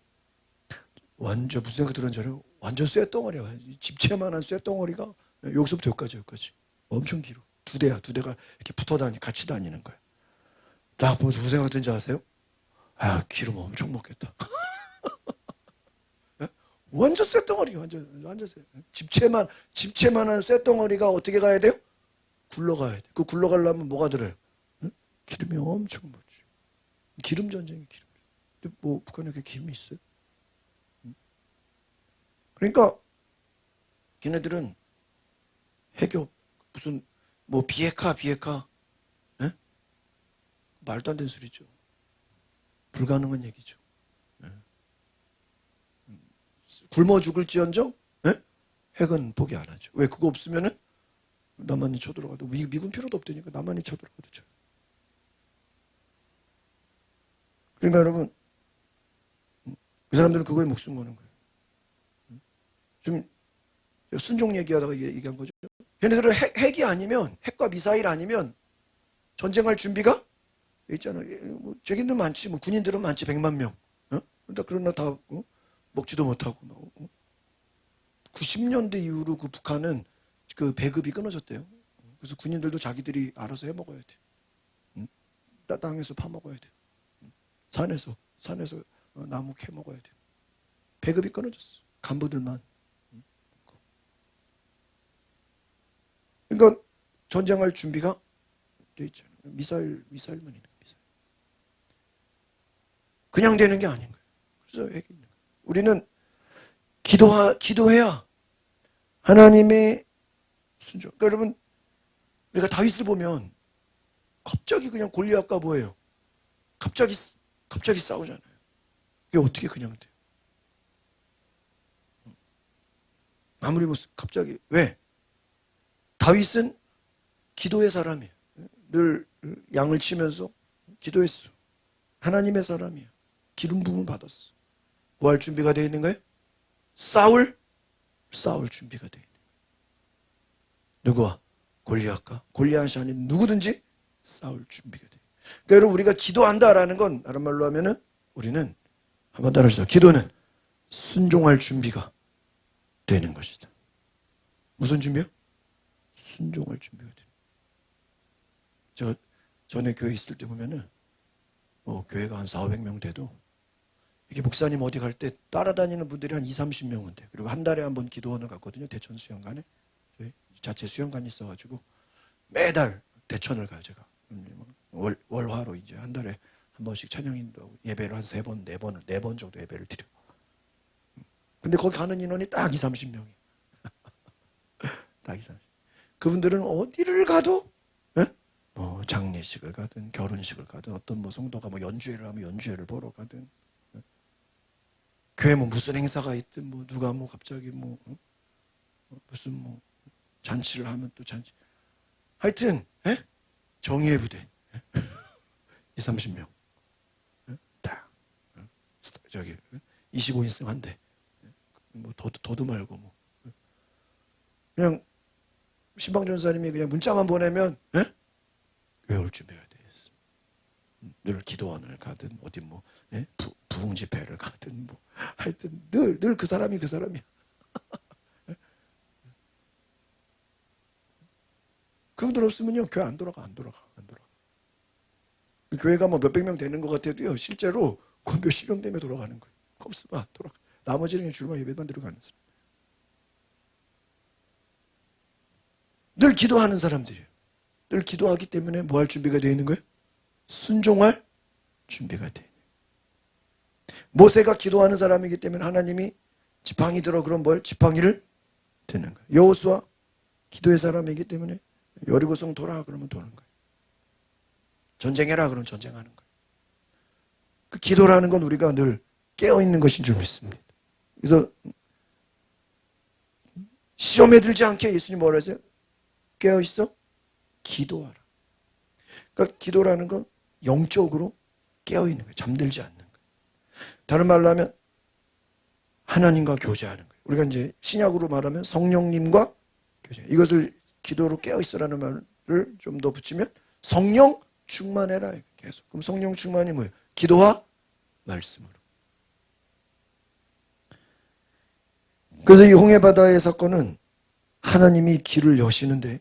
완전 무슨 생각 들었는지 알아요? 완전 쇠덩어리야. 집채만한 쇠덩어리가 여기서부터 여기까지 엄청 길어. 2대야. 2대가 이렇게 같이 다니는 거야. 딱 보면서 무슨 생각 드는지 아세요? 아, 기름 엄청 먹겠다. 완전 쇠덩어리, 완전 쇠. 집채만한 쇠덩어리가 어떻게 가야 돼요? 굴러가야 돼. 그 굴러가려면 뭐가 들어요? 기름이 엄청 먹지. 기름 전쟁이 기름. 근데 뭐 북한에 그렇게 기름이 있어요? 그러니까 걔네들은 해교 무슨 뭐 비핵화 에? 말도 안 되는 소리죠. 불가능한 얘기죠. 에? 굶어 죽을지언정 에? 핵은 포기 안 하죠. 왜? 그거 없으면은 남한이 쳐들어가도 미군 필요도 없다니까 남한이 쳐들어가도 쳐. 그러니까 여러분 그 사람들은 그거에 목숨 거는 거예요. 좀 순종 얘기하다가 얘기한 거죠. 걔네들은 핵이 아니면 핵과 미사일 아니면 전쟁할 준비가 있잖아. 뭐 자기들 많지, 뭐 군인들은 많지 100만 명. 그러나 다 먹지도 못하고. 90년대 이후로 그 북한은 그 배급이 끊어졌대요. 그래서 군인들도 자기들이 알아서 해 먹어야 돼. 땅에서 파 먹어야 돼. 산에서 나무 캐 먹어야 돼. 배급이 끊어졌어. 간부들만. 그러니까 전쟁할 준비가 돼 있잖아요. 미사일만 있는 거예요. 그냥 되는 게 아닌 거예요. 그래서 핵이 있는 거예요. 우리는 기도해야 하나님의 순종. 그러니까 여러분 우리가 다윗을 보면 갑자기 그냥 골리앗과 뭐예요? 갑자기 싸우잖아요. 이게 어떻게 그냥 돼요? 아무리 뭐 갑자기 왜? 다윗은 기도의 사람이에요. 늘 양을 치면서 기도했어. 하나님의 사람이에요. 기름 부음을 받았어. 뭐 할 준비가 되어 있는 거예요? 싸울 준비가 되어 있는 거예요. 누구와? 골리앗과? 골리앗이 아닌 누구든지 싸울 준비가 돼요. 그러니까 여러분 우리가 기도한다라는 건 다른 말로 하면은 우리는 한번 따라하시죠. 기도는 순종할 준비가 되는 것이다. 무슨 준비요? 순종할 준비가 돼요. 저 전에 교회 있을 때 보면은 뭐 교회가 한 400~500명 돼도 이게 목사님 어디 갈 때 따라다니는 분들이 한 20~30명은 돼. 그리고 한 달에 한 번 기도원을 갔거든요. 대천 수영관에. 저희 자체 수영관이 있어가지고 매달 대천을 가요, 제가. 월화로 이제 한 달에 한 번씩 찬양인도 예배를 한 3번, 4번 정도 예배를 드려. 근데 거기 가는 인원이 딱 20~30명이에요. 딱 20~30명. 그분들은 어디를 가도 뭐 장례식을 가든 결혼식을 가든 어떤 뭐 성도가 뭐 연주회를 하면 연주회를 보러 가든 교회 뭐 무슨 행사가 있든 뭐 누가 뭐 갑자기 뭐 무슨 뭐 잔치를 하면 또 잔치. 하여튼 정의의 부대 2, 30명 다 저기 25인승 한 대. 뭐 더도 말고 뭐 그냥 신방전사님이 그냥 문자만 보내면 교회 올 준비가 돼 있어. 늘 기도원을 가든 어디 뭐 부흥 집회를 가든 뭐 하여튼 늘 그 사람이 그 사람이야. 그분들 없으면요 교회 안 돌아가. 교회가 뭐 몇백 명 되는 것 같아도요 실제로 그 몇십 명 때문에 돌아가는 거예요. 없으면 안 돌아가. 나머지는 그냥 줄만 예배만 들어가는 사람. 늘 기도하는 사람들이에요. 늘 기도하기 때문에 뭐 할 준비가 되어 있는 거예요? 순종할 준비가 되어 있는 거예요. 모세가 기도하는 사람이기 때문에 하나님이 지팡이 들어 그럼 뭘? 지팡이를 드는 거예요. 여호수아 기도의 사람이기 때문에 여리고성 돌아 그러면 도는 거예요. 전쟁해라 그러면 전쟁하는 거예요. 그 기도라는 건 우리가 늘 깨어있는 것인 줄 믿습니다. 그래서 시험에 들지 않게 예수님 뭐라 하세요? 깨어있어? 기도하라. 그러니까 기도라는 건 영적으로 깨어있는 거예요. 잠들지 않는 거예요. 다른 말로 하면 하나님과 교제하는 거예요. 우리가 이제 신약으로 말하면 성령님과 교제. 이것을 기도로 깨어있어라는 말을 좀 더 붙이면 성령 충만해라. 계속. 그럼 성령 충만이 뭐예요? 기도와 말씀으로. 그래서 이 홍해바다의 사건은 하나님이 길을 여시는데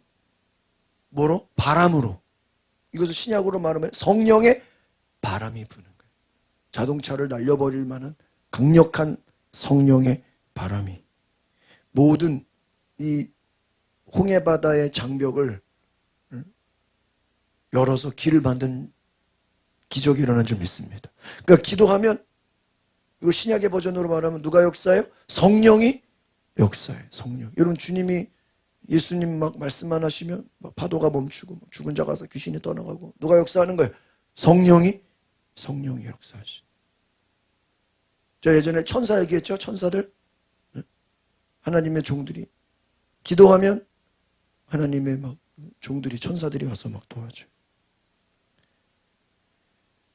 뭐로? 바람으로. 이것을 신약으로 말하면 성령의 바람이 부는 거예요. 자동차를 날려버릴 만한 강력한 성령의 바람이 모든 이 홍해바다의 장벽을 열어서 길을 만든 기적이 일어난 줄 믿습니다. 그러니까 기도하면 이거 신약의 버전으로 말하면 누가 역사해요? 성령이 역사해요. 성령. 여러분 주님이 예수님 막 말씀만 하시면 막 파도가 멈추고 죽은 자 가서 귀신이 떠나가고 누가 역사하는 거예요? 성령이 역사하시. 저 예전에 천사 얘기했죠. 천사들 하나님의 종들이 기도하면 하나님의 막 종들이 천사들이 와서 막 도와줘요.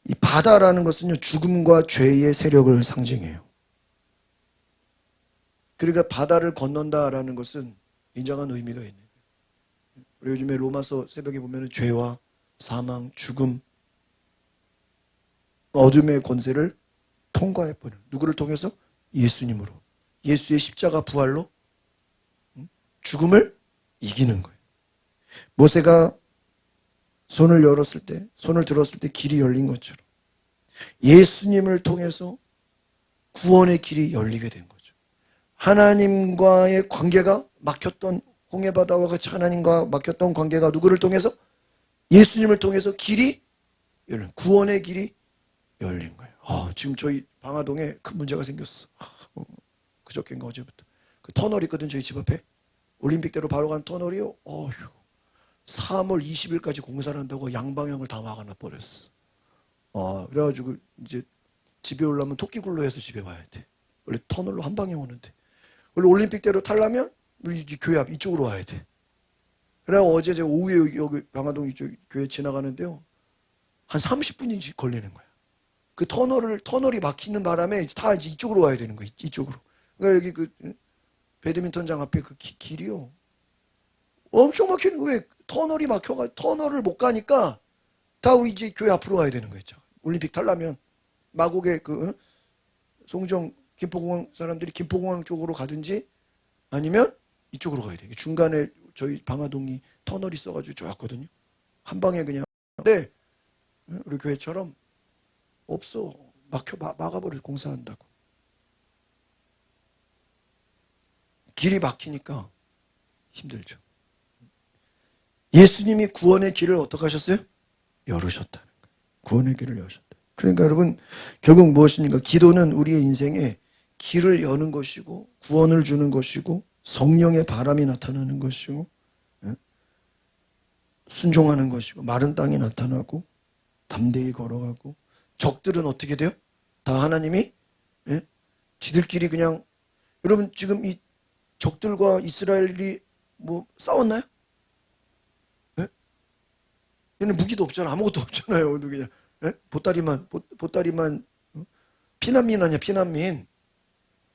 이 바다라는 것은요 죽음과 죄의 세력을 상징해요. 그러니까 바다를 건넌다라는 것은 인정한 의미가 있는 거예요. 우리 요즘에 로마서 새벽에 보면 죄와 사망, 죽음, 어둠의 권세를 통과해버려. 누구를 통해서? 예수님으로. 예수의 십자가 부활로 죽음을 이기는 거예요. 모세가 손을 들었을 때 길이 열린 것처럼 예수님을 통해서 구원의 길이 열리게 된 거죠. 하나님과의 관계가 막혔던 홍해바다와 같이 하나님과 막혔던 관계가 누구를 통해서? 예수님을 통해서 길이 열린, 구원의 길이 열린 거예요. 지금 저희 방화동에 큰 문제가 생겼어. 그저께인가 어제부터. 그 터널 있거든 저희 집 앞에. 올림픽대로 바로 간 터널이요. 3월 20일까지 공사를 한다고 양방향을 다 막아놔 버렸어. 그래가지고 이제 집에 오려면 토끼굴로해서 집에 와야 돼. 원래 터널로 한 방에 오는데. 원래 올림픽대로 타려면 우리 교회 앞 이쪽으로 와야 돼. 그래 어제 제가 오후에 여기 방화동 이쪽 교회 지나가는데요. 한 30분이 걸리는 거야. 그 터널이 막히는 바람에 다 이쪽으로 와야 되는 거야. 이쪽으로. 그러니까 여기 그 배드민턴장 앞에 그 길이요. 엄청 막히는 거예요. 왜 터널이 막혀가 터널을 못 가니까 다 우리 이제 교회 앞으로 와야 되는 거였죠. 올림픽 타려면 마곡에 그 송정 김포공항 사람들이 김포공항 쪽으로 가든지 아니면 이쪽으로 가야 돼. 중간에 저희 방화동이 터널이 있어가지고 좋았거든요. 한 방에 그냥. 근데 우리 교회처럼 없어. 막아버려 공사한다고. 길이 막히니까 힘들죠. 예수님이 구원의 길을 어떻게 하셨어요? 열으셨다는 거예요. 구원의 길을 열으셨다. 그러니까 여러분 결국 무엇입니까? 기도는 우리의 인생에 길을 여는 것이고 구원을 주는 것이고 성령의 바람이 나타나는 것이고 순종하는 것이고 마른 땅이 나타나고 담대히 걸어가고 적들은 어떻게 돼요? 다 하나님이 지들끼리 그냥, 여러분 지금 이 적들과 이스라엘이 뭐 싸웠나요? 예? 얘는 무기도 없잖아. 아무것도 없잖아요. 그냥 예? 보따리만 피난민 아니야, 피난민.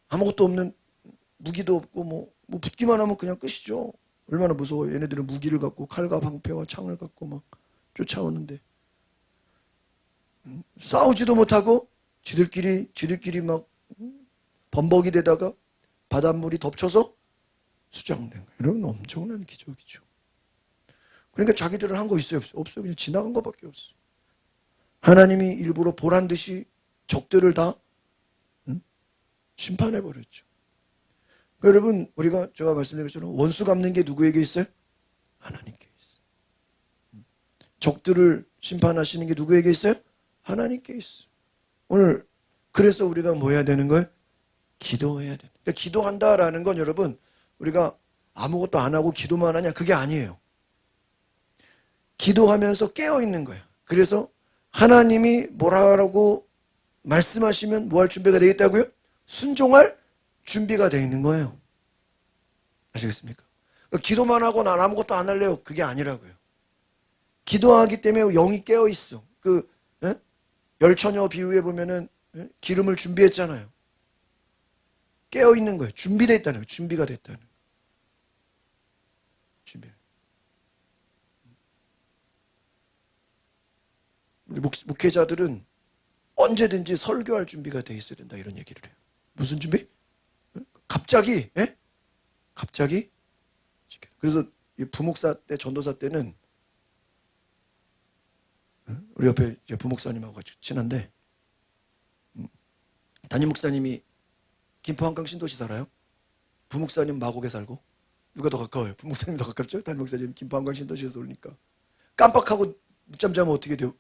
아무것도 없는, 무기도 없고 뭐 붙기만 하면 그냥 끝이죠. 얼마나 무서워요. 얘네들은 무기를 갖고 칼과 방패와 창을 갖고 막 쫓아오는데 싸우지도 못하고 지들끼리 막 범벅이 되다가 바닷물이 덮쳐서 수장된 거예요. 여러분 엄청난 기적이죠. 그러니까 자기들은 한 거 있어요? 없어요. 그냥 지나간 거밖에 없어요. 하나님이 일부러 보란 듯이 적들을 다 심판해 버렸죠. 여러분 제가 말씀드린 것처럼 원수 갚는 게 누구에게 있어요? 하나님께 있어요. 적들을 심판하시는 게 누구에게 있어요? 하나님께 있어요. 오늘 그래서 우리가 뭐 해야 되는 거예요? 기도해야 돼요. 그러니까 기도한다라는 건 여러분 우리가 아무것도 안 하고 기도만 하냐 그게 아니에요. 기도하면서 깨어 있는 거예요. 그래서 하나님이 뭐라고 말씀하시면 뭐 할 준비가 되어 있다고요? 순종할 준비가 되어 있는 거예요. 아시겠습니까? 기도만 하고 난 아무것도 안 할래요. 그게 아니라고요. 기도하기 때문에 영이 깨어 있어. 열처녀 비유에 보면은 기름을 준비했잖아요. 깨어 있는 거예요. 준비되어 있다는 거예요. 준비가 됐다는 거예요. 준비. 우리 목회자들은 언제든지 설교할 준비가 돼 있어야 된다 이런 얘기를 해요. 무슨 준비? 갑자기, 갑자기. 그래서 부목사 때, 전도사 때는 우리 옆에 부목사님하고 같이 친한데 담임 목사님이 김포 한강 신도시 살아요. 부목사님 마곡에 살고 누가 더 가까워요? 부목사님이 더 가깝죠? 담임 목사님 김포 한강 신도시에서 오니까 깜빡하고 늦잠 자면 어떻게 돼요?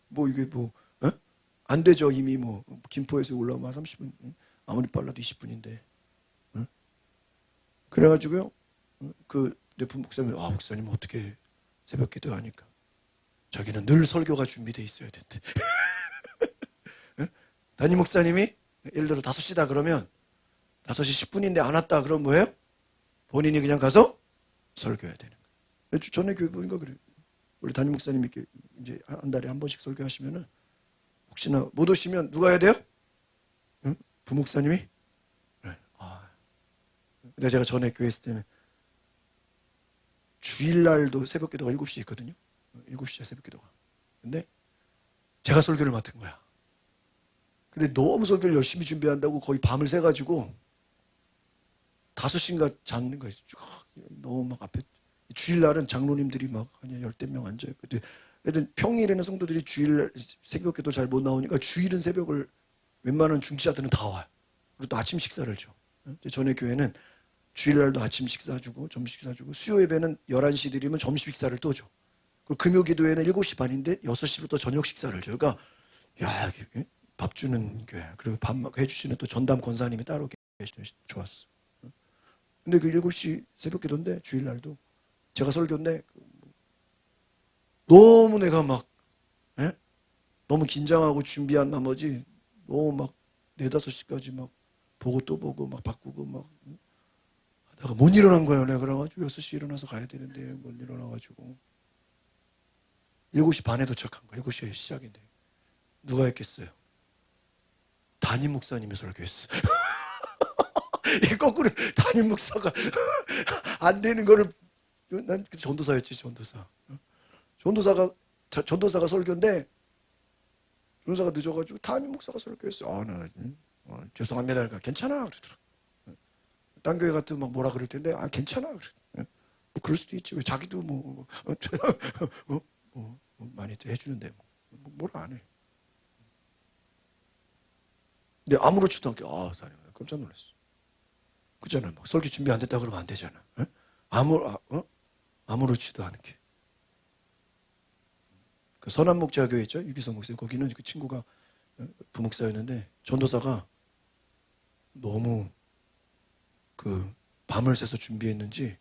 안 되죠. 이미 김포에서 올라오면 30분, 아무리 빨라도 20분인데. 그래가지고요, 내 부목사님, 목사님 어떻게 새벽 기도 하니까 자기는 늘 설교가 준비돼 있어야 된대. 담임 목사님이 예를 들어 5시다 그러면 5시 10분인데 안 왔다 그럼 뭐예요? 본인이 그냥 가서 설교해야 되는 거예요. 전에 교회 보니까 그래요. 우리 담임 목사님이 이렇게 이제 한 달에 한 번씩 설교하시면은 혹시나 못 오시면 누가 해야 돼요? 부목사님이? 그래. 근데 제가 전에 교회 있을 때는 주일날도 새벽 기도가 7시에 있거든요. 7시에 새벽 기도가. 근데 제가 설교를 맡은 거야. 근데 너무 설교를 열심히 준비한다고 거의 밤을 새가지고 5시인가 잤는 거예요. 너무 막 앞에. 주일날은 장로님들이 막 한 10대 명 앉아요. 근데 애들 평일에는 성도들이 주일 새벽 기도 잘 못 나오니까 주일은 새벽을 웬만한 중지자들은 다 와요. 그리고 또 아침 식사를 줘. 전에 교회는 주일날도 아침 식사 주고 점심 식사 주고 수요 예배는 11시 드리면 점심 식사를 또 줘. 그리고 금요 기도회는 7시 반인데 6시부터 저녁 식사를 줘요. 그러니까 야, 밥 주는 교회. 그리고 밥 해주시는 또 전담 권사님이 따로 계시면 좋았어. 근데 그 7시 새벽 기도인데 주일날도 제가 설교인데 너무 내가 막 너무 긴장하고 준비한 나머지 너무 막 4, 5시까지 막 보고 또 보고 막 바꾸고 막 하다가 못 일어난 거예요. 내가 그래가지고 6시에 일어나서 가야 되는데 못 일어나가지고 7시 반에 도착한 거예요. 7시에 시작인데 누가 했겠어요? 담임 목사님이 설교했어. 거꾸로 담임 목사가 안 되는 거를 난 전도사였지. 전도사가 설교인데 전도사가 늦어가지고 담임 목사가 설교했어. 죄송합니다. 그러니까 괜찮아 그러더라. 딴 교회 같으면 막 뭐라 그럴 텐데 괜찮아 그래. 뭐 그럴 수도 있지. 왜 자기도 많이 해주는데 뭐라 안 해. 근데 아무렇지도 않게 담임 깜짝 놀랐어. 그잖아요. 막 설교 준비 안 됐다 그러면 안 되잖아. 아무렇지도 않게. 그 선한목자교회 있죠? 유기성 목사. 거기는 그 친구가 부목사였는데 전도사가 너무 밤을 새서 준비했는지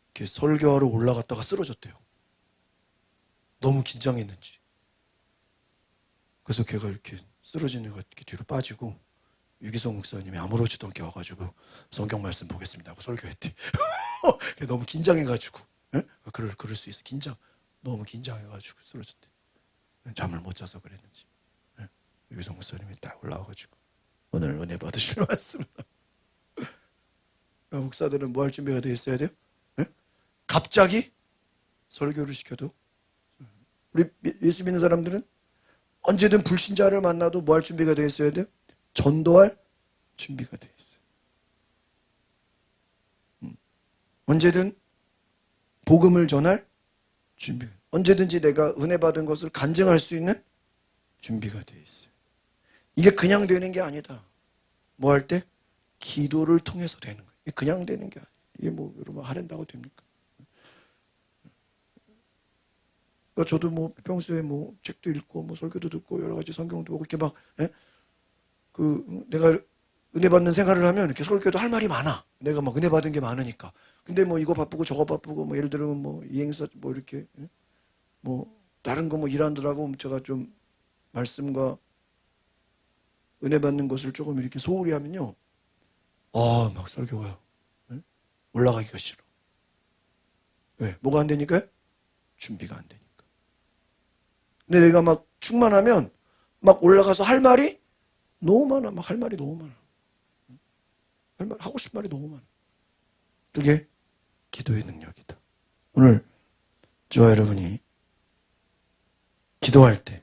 이렇게 설교하러 올라갔다가 쓰러졌대요. 너무 긴장했는지. 그래서 걔가 이렇게 쓰러진 애가 이렇게 뒤로 빠지고 유기성 목사님이 아무렇지도 않게 와가지고 성경 말씀 보겠습니다 하고 설교했대. 너무 긴장해가지고. 예? 그럴 수 있어. 너무 긴장해가지고 쓰러졌대. 잠을 못 자서 그랬는지. 예? 유기성 목사님이 딱 올라와가지고 오늘 은혜 받으시러 왔습니다. 목사들은 뭐 할 준비가 돼 있어야 돼요? 예? 갑자기 설교를 시켜도 우리 예수 믿는 사람들은 언제든 불신자를 만나도 뭐 할 준비가 돼 있어야 돼요? 전도할 준비가 돼 있어요. 언제든 복음을 전할 준비. 언제든지 내가 은혜 받은 것을 간증할 수 있는 준비가 돼 있어요. 이게 그냥 되는 게 아니다. 뭐 할 때? 기도를 통해서 되는 거예요. 이게 그냥 되는 게 아니에요. 이게 뭐 여러분 하랜다고 됩니까? 그러니까 저도 뭐 평소에 뭐 책도 읽고 뭐 설교도 듣고 여러 가지 성경도 보고 이렇게 막 내가 은혜 받는 생활을 하면 이렇게 설교도 할 말이 많아. 내가 막 은혜 받은 게 많으니까. 근데 뭐 이거 바쁘고 저거 바쁘고 뭐 예를 들면 뭐 이행사 뭐 이렇게 뭐 다른 거 뭐 일하느라고 제가 좀 말씀과 은혜 받는 것을 조금 이렇게 소홀히 하면요. 막 설교가 올라가기가 싫어. 왜? 뭐가 안 되니까요? 준비가 안 되니까. 근데 내가 막 충만하면 막 올라가서 할 말이 너무 많아. 막 할 말이 너무 많아. 하고 싶은 말이 너무 많아. 그게 기도의 능력이다. 오늘 저와 여러분이 기도할 때,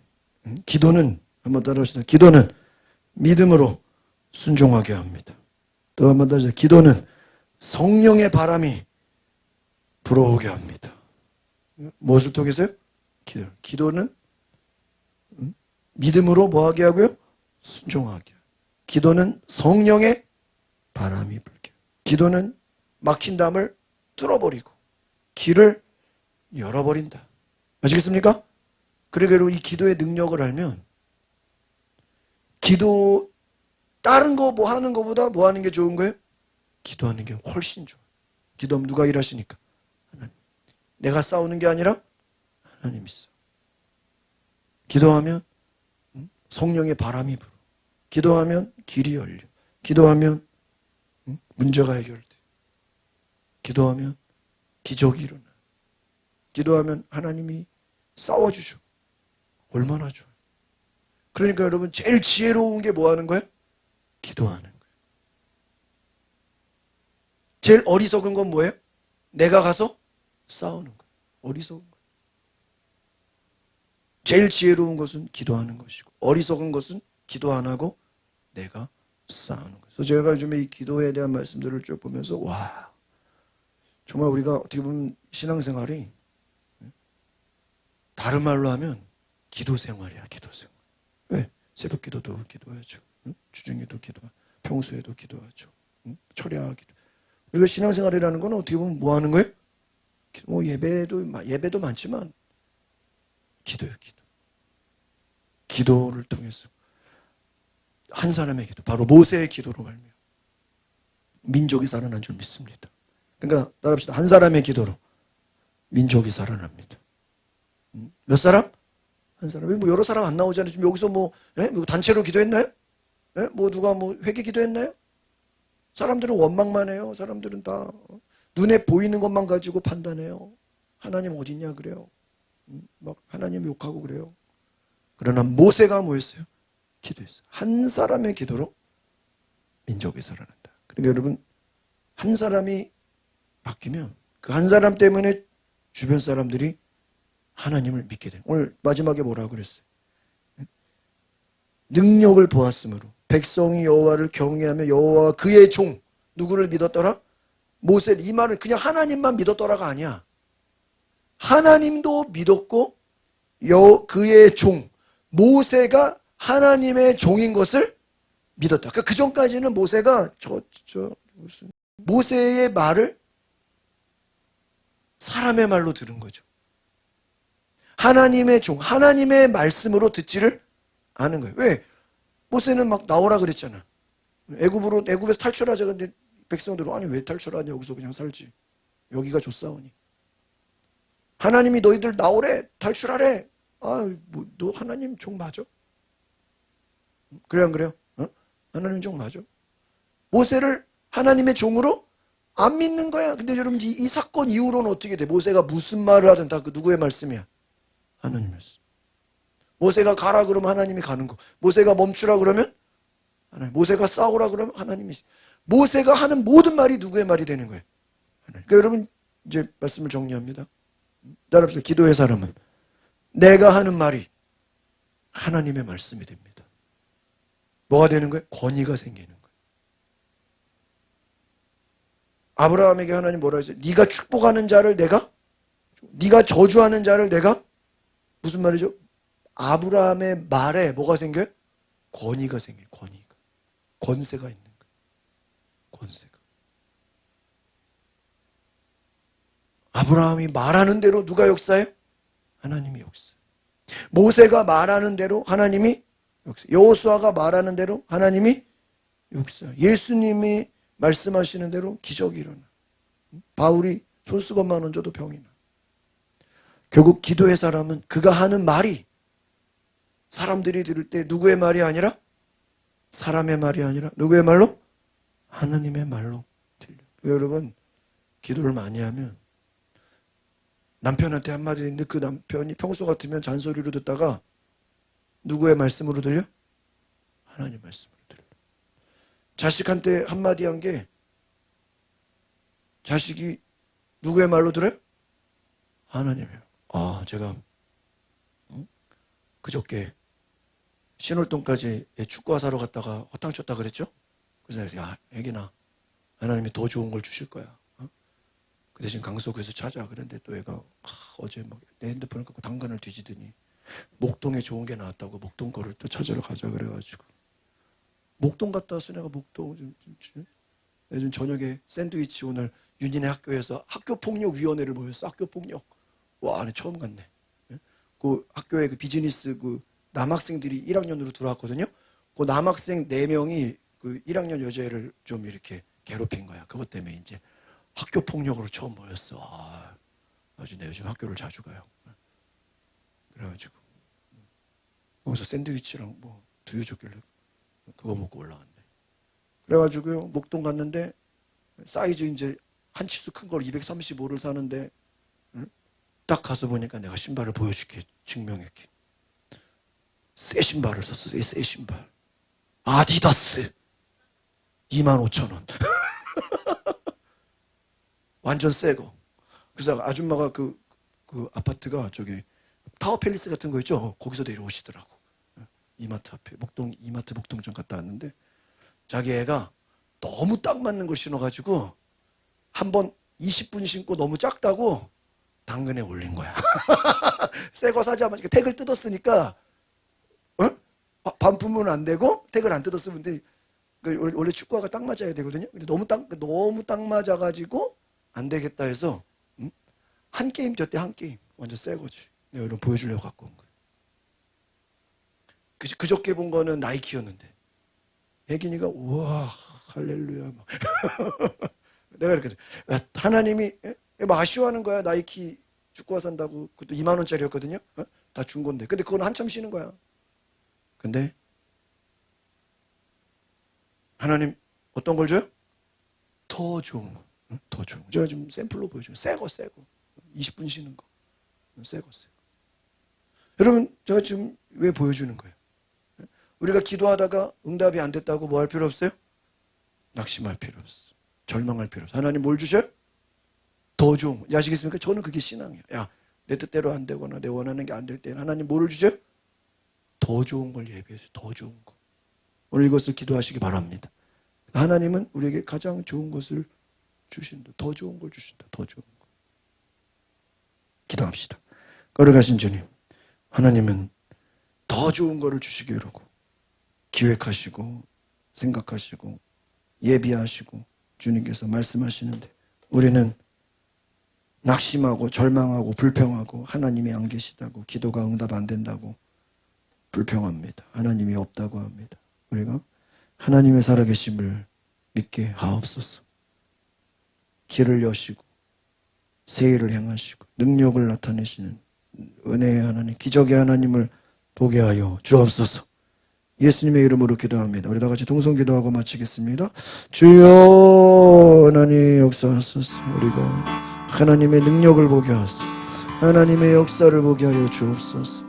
기도는 한번 따라하시다. 기도는 믿음으로 순종하게 합니다. 또 한번 따라하시다. 기도는 성령의 바람이 불어오게 합니다. 무엇을 통해서요? 기도는 믿음으로 뭐하게 하고요? 순종하게. 기도는 성령의 바람이 불게. 기도는 막힌 담을 뚫어버리고 길을 열어버린다. 아시겠습니까? 그러므로 이 기도의 능력을 알면 기도 다른 거 뭐 하는 거보다 뭐 하는 게 좋은 거예요? 기도하는 게 훨씬 좋아요. 기도하면 누가 일하시니까? 하나님. 내가 싸우는 게 아니라 하나님이 있어. 기도하면 성령의 바람이 불어. 기도하면 길이 열려. 기도하면 문제가 해결돼. 기도하면 기적이 일어나. 기도하면 하나님이 싸워주셔. 얼마나 좋아요. 그러니까 여러분 제일 지혜로운 게 뭐 하는 거예요? 기도하는 거예요. 제일 어리석은 건 뭐예요? 내가 가서 싸우는 거예요. 어리석은 거예요. 제일 지혜로운 것은 기도하는 것이고 어리석은 것은 기도 안 하고 내가 싸우는 거예요. 그래서 제가 요즘에 이 기도에 대한 말씀들을 쭉 보면서 와, 정말 우리가 어떻게 보면 신앙생활이 다른 말로 하면 기도생활이야. 기도생활. 왜? 새벽 기도도 기도하죠. 주중에도 기도하죠. 평소에도 기도하죠. 철야 기도. 우리가 신앙생활이라는 건 어떻게 보면 뭐 하는 거예요? 뭐 예배도 많지만 기도예요. 기도를 통해서 한 사람의 기도, 바로 모세의 기도로 말미암아 민족이 살아난 줄 믿습니다. 그러니까 따라합시다. 한 사람의 기도로 민족이 살아납니다. 몇 사람? 한 사람. 뭐 여러 사람 안 나오잖아요. 지금 여기서 뭐 단체로 기도했나요? 뭐 누가 뭐 회개 기도했나요? 사람들은 원망만 해요. 사람들은 다 눈에 보이는 것만 가지고 판단해요. 하나님 어딨냐 그래요. 막 하나님 욕하고 그래요. 그러나 모세가 뭐였어요? 기도했어요. 한 사람의 기도로 민족이 살아난다. 그러니까 여러분 한 사람이 바뀌면 그 한 사람 때문에 주변 사람들이 하나님을 믿게 돼요. 오늘 마지막에 뭐라고 그랬어요? 능력을 보았으므로 백성이 여호와를 경외하며 여호와 그의 종 누구를 믿었더라? 모세를. 이 말은 그냥 하나님만 믿었더라가 아니야. 하나님도 믿었고 그의 종 모세가 하나님의 종인 것을 믿었다. 그 전까지는 모세가 모세의 말을 사람의 말로 들은 거죠. 하나님의 종, 하나님의 말씀으로 듣지를 않은 거예요. 왜? 모세는 막 나오라 그랬잖아. 애굽에서 탈출하자. 근데 백성들은 아니 왜 탈출하냐? 여기서 그냥 살지. 여기가 좋사오니. 하나님이 너희들 나오래, 탈출하래. 너 하나님 종 맞아? 그래 안 그래요? 하나님 종 맞아. 모세를 하나님의 종으로 안 믿는 거야. 근데 여러분 이 사건 이후로는 어떻게 돼? 모세가 무슨 말을 하든 다 그 누구의 말씀이야? 하나님 말씀. 모세가 가라 그러면 하나님이 가는 거. 모세가 멈추라 그러면 하나님. 모세가 싸우라 그러면 하나님이. 모세가 하는 모든 말이 누구의 말이 되는 거예요? 하나님. 그러니까 여러분 이제 말씀을 정리합니다. 따라합시다. 기도의 사람은 내가 하는 말이 하나님의 말씀이 됩니다. 뭐가 되는 거예요? 권위가 생기는 거예요. 아브라함에게 하나님 뭐라 했어요? 네가 축복하는 자를 내가, 네가 저주하는 자를 내가, 무슨 말이죠? 아브라함의 말에 뭐가 생겨요? 권위가 생겨요. 권위가. 권세가 있는 거예요. 권세가. 아브라함이 말하는 대로 누가 역사해요? 하나님이 역사. 모세가 말하는 대로 하나님이 역사. 여호수아가 말하는 대로 하나님이 역사. 예수님이 말씀하시는 대로 기적이 일어나. 바울이 손수건만 얹어도 병이 나. 결국 기도의 사람은 그가 하는 말이 사람들이 들을 때 누구의 말이 아니라 사람의 말이 아니라 누구의 말로? 하나님의 말로 들려. 여러분 기도를 많이 하면 남편한테 한마디 했는데 그 남편이 평소 같으면 잔소리로 듣다가 누구의 말씀으로 들려? 하나님 말씀으로 들려. 자식한테 한마디 한 게 자식이 누구의 말로 들어요? 하나님이에요. 제가 그저께 신월동까지 축구화 사러 갔다가 허탕 쳤다 그랬죠? 그래서 야 애기나 하나님이 더 좋은 걸 주실 거야. 그 대신 강서구에서 찾아. 그런데 또 애가 어제 막 내 핸드폰을 갖고 당근을 뒤지더니 목동에 좋은 게 나왔다고 목동 거를 또 찾으러 가자 그래가지고 목동 갔다 왔어. 내가 목동 요즘 저녁에 샌드위치 오늘 윤인의 학교에서 학교폭력위원회를 모였어. 학교폭력. 와, 나 처음 갔네. 그 학교에 그 비즈니스 그 남학생들이 1학년으로 들어왔거든요. 그 남학생 4명이 그 1학년 여자애를 좀 이렇게 괴롭힌 거야. 그것 때문에 이제 학교 폭력으로 처음 모였어. 아주 내 요즘 학교를 자주 가요. 그래가지고 거기서 샌드위치랑 뭐 두유 줬길래 그거 먹고 올라왔네. 그래가지고요 목동 갔는데 사이즈 이제 한 치수 큰 걸 235를 사는데 딱 가서 보니까 내가 신발을 보여줄게 증명했게. 새 신발을 샀어. 새 신발. 아디다스 25,000원. 완전 새 거. 그래서 아줌마가 그 아파트가 저기 타워팰리스 같은 거 있죠? 거기서 내려오시더라고. 이마트 앞에 이마트 목동점 갔다 왔는데 자기 애가 너무 딱 맞는 걸 신어가지고 한번 20분 신고 너무 작다고 당근에 올린 거야. 새 거 사자마자 택을 뜯었으니까 반품은 안 되고 택을 안 뜯었으면 돼. 원래 축구화가 딱 맞아야 되거든요. 근데 너무 딱 맞아가지고 안 되겠다 해서 한 게임 뛰었대. 한 게임 완전 새 거지. 내가 이런 보여주려고 갖고 온 거야. 그저께 본 거는 나이키였는데 혜gin이가 우와 할렐루야 막. 내가 이렇게 하나님이 막 아쉬워하는 거야. 나이키 축구화 산다고. 그것도 2만 원짜리였거든요. 다 준 건데. 근데 그건 한참 쉬는 거야. 근데 하나님 어떤 걸 줘요? 더 좋은 거. 더 좋은 거. 제가 지금 샘플로 보여줘요. 새 거. 20분 쉬는 거. 새 거. 여러분 제가 지금 왜 보여주는 거예요? 우리가 기도하다가 응답이 안 됐다고 뭐 할 필요 없어요? 낙심할 필요 없어. 절망할 필요 없어. 하나님 뭘 주셔요? 더 좋은 거. 아시겠습니까? 저는 그게 신앙이에요. 야, 내 뜻대로 안 되거나 내 원하는 게 안 될 때는 하나님 뭐를 주셔요? 더 좋은 걸 예비해서 더 좋은 거. 오늘 이것을 기도하시기 바랍니다. 하나님은 우리에게 가장 좋은 것을 주신다. 더 좋은 걸 주신다. 더 좋은 거. 기도합시다. 걸어가신 주님, 하나님은 더 좋은 거를 주시기 위하고 기획하시고 생각하시고 예비하시고 주님께서 말씀하시는데 우리는 낙심하고 절망하고 불평하고 하나님이 안 계시다고 기도가 응답 안 된다고 불평합니다. 하나님이 없다고 합니다. 우리가 하나님의 살아계심을 믿게 하옵소서. 길을 여시고 새 일을 행하시고 능력을 나타내시는 은혜의 하나님, 기적의 하나님을 보게 하여 주옵소서. 예수님의 이름으로 기도합니다. 우리 다 같이 동성 기도하고 마치겠습니다. 주여 하나님 역사하소서. 우리가 하나님의 능력을 보게 하소서. 하나님의 역사를 보게 하여 주옵소서.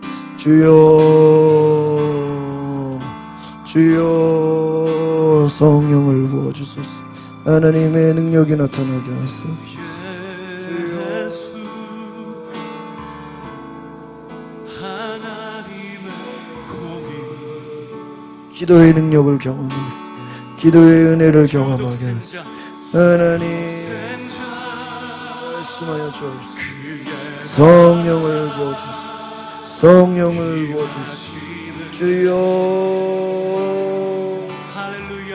주여 성령을 부어주소서. 하나님의 능력이 나타나게 하소서. 기도의 능력을 경험하게, 기도의 은혜를 경험하게 하소서. 하나님 말씀하여 주옵소서. 성령을 부어주소서. 성령을 부어주소서. 주여 할렐루야.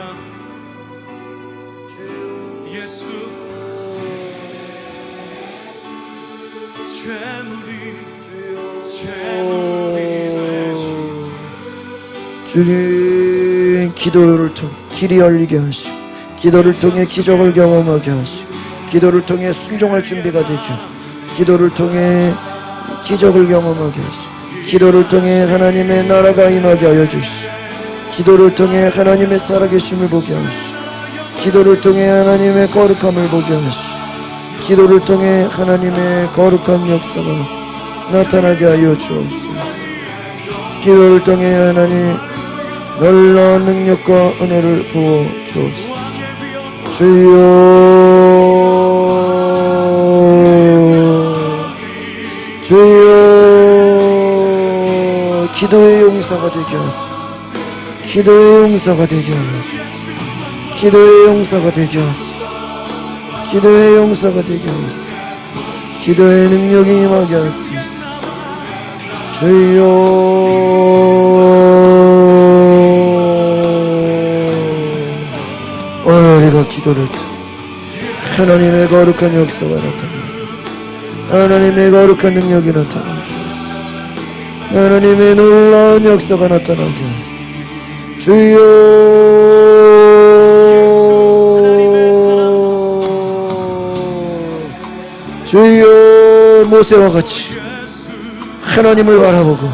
예수 주님 기도를 통해 길이 열리게 하시고, 기도를 통해 기적을 경험하게 하시고, 기도를 통해 순종할 준비가 되게 하시고, 기도를 통해 기적을 경험하게 하시고, 기도를 통해 하나님의 나라가 임하게 하여 주시고, 기도를 통해 하나님의 살아계심을 보게 하시고, 기도를 통해 하나님의 거룩함을 보게 하시고, 기도를 통해 하나님의 거룩한 역사가 나타나게 하여 주옵소서. 기도를 통해 하나님 놀라운 능력과 은혜를 부어 주옵소서. 주여 주여 기도의 용사가 되게 하소서. 기도의 용사가 되게 하소서. 기도의 용사가 되게 하소서. 기도의 용사가 되게 하소서. 기도의 능력이 임하게 하소서. 주여 오늘 우리가 기도를 통해 하나님의 거룩한 역사가 나타나게, 하나님의 거룩한 능력이 나타나게, 하나님의 놀라운 역사가 나타나게, 주여 주여 모세와 같이 하나님을 바라보고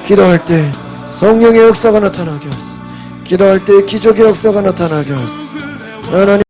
기도할 때 성령의 역사가 나타나게 하소서. 기도할 때 기적의 역사가 나타나게 하소서. 하나님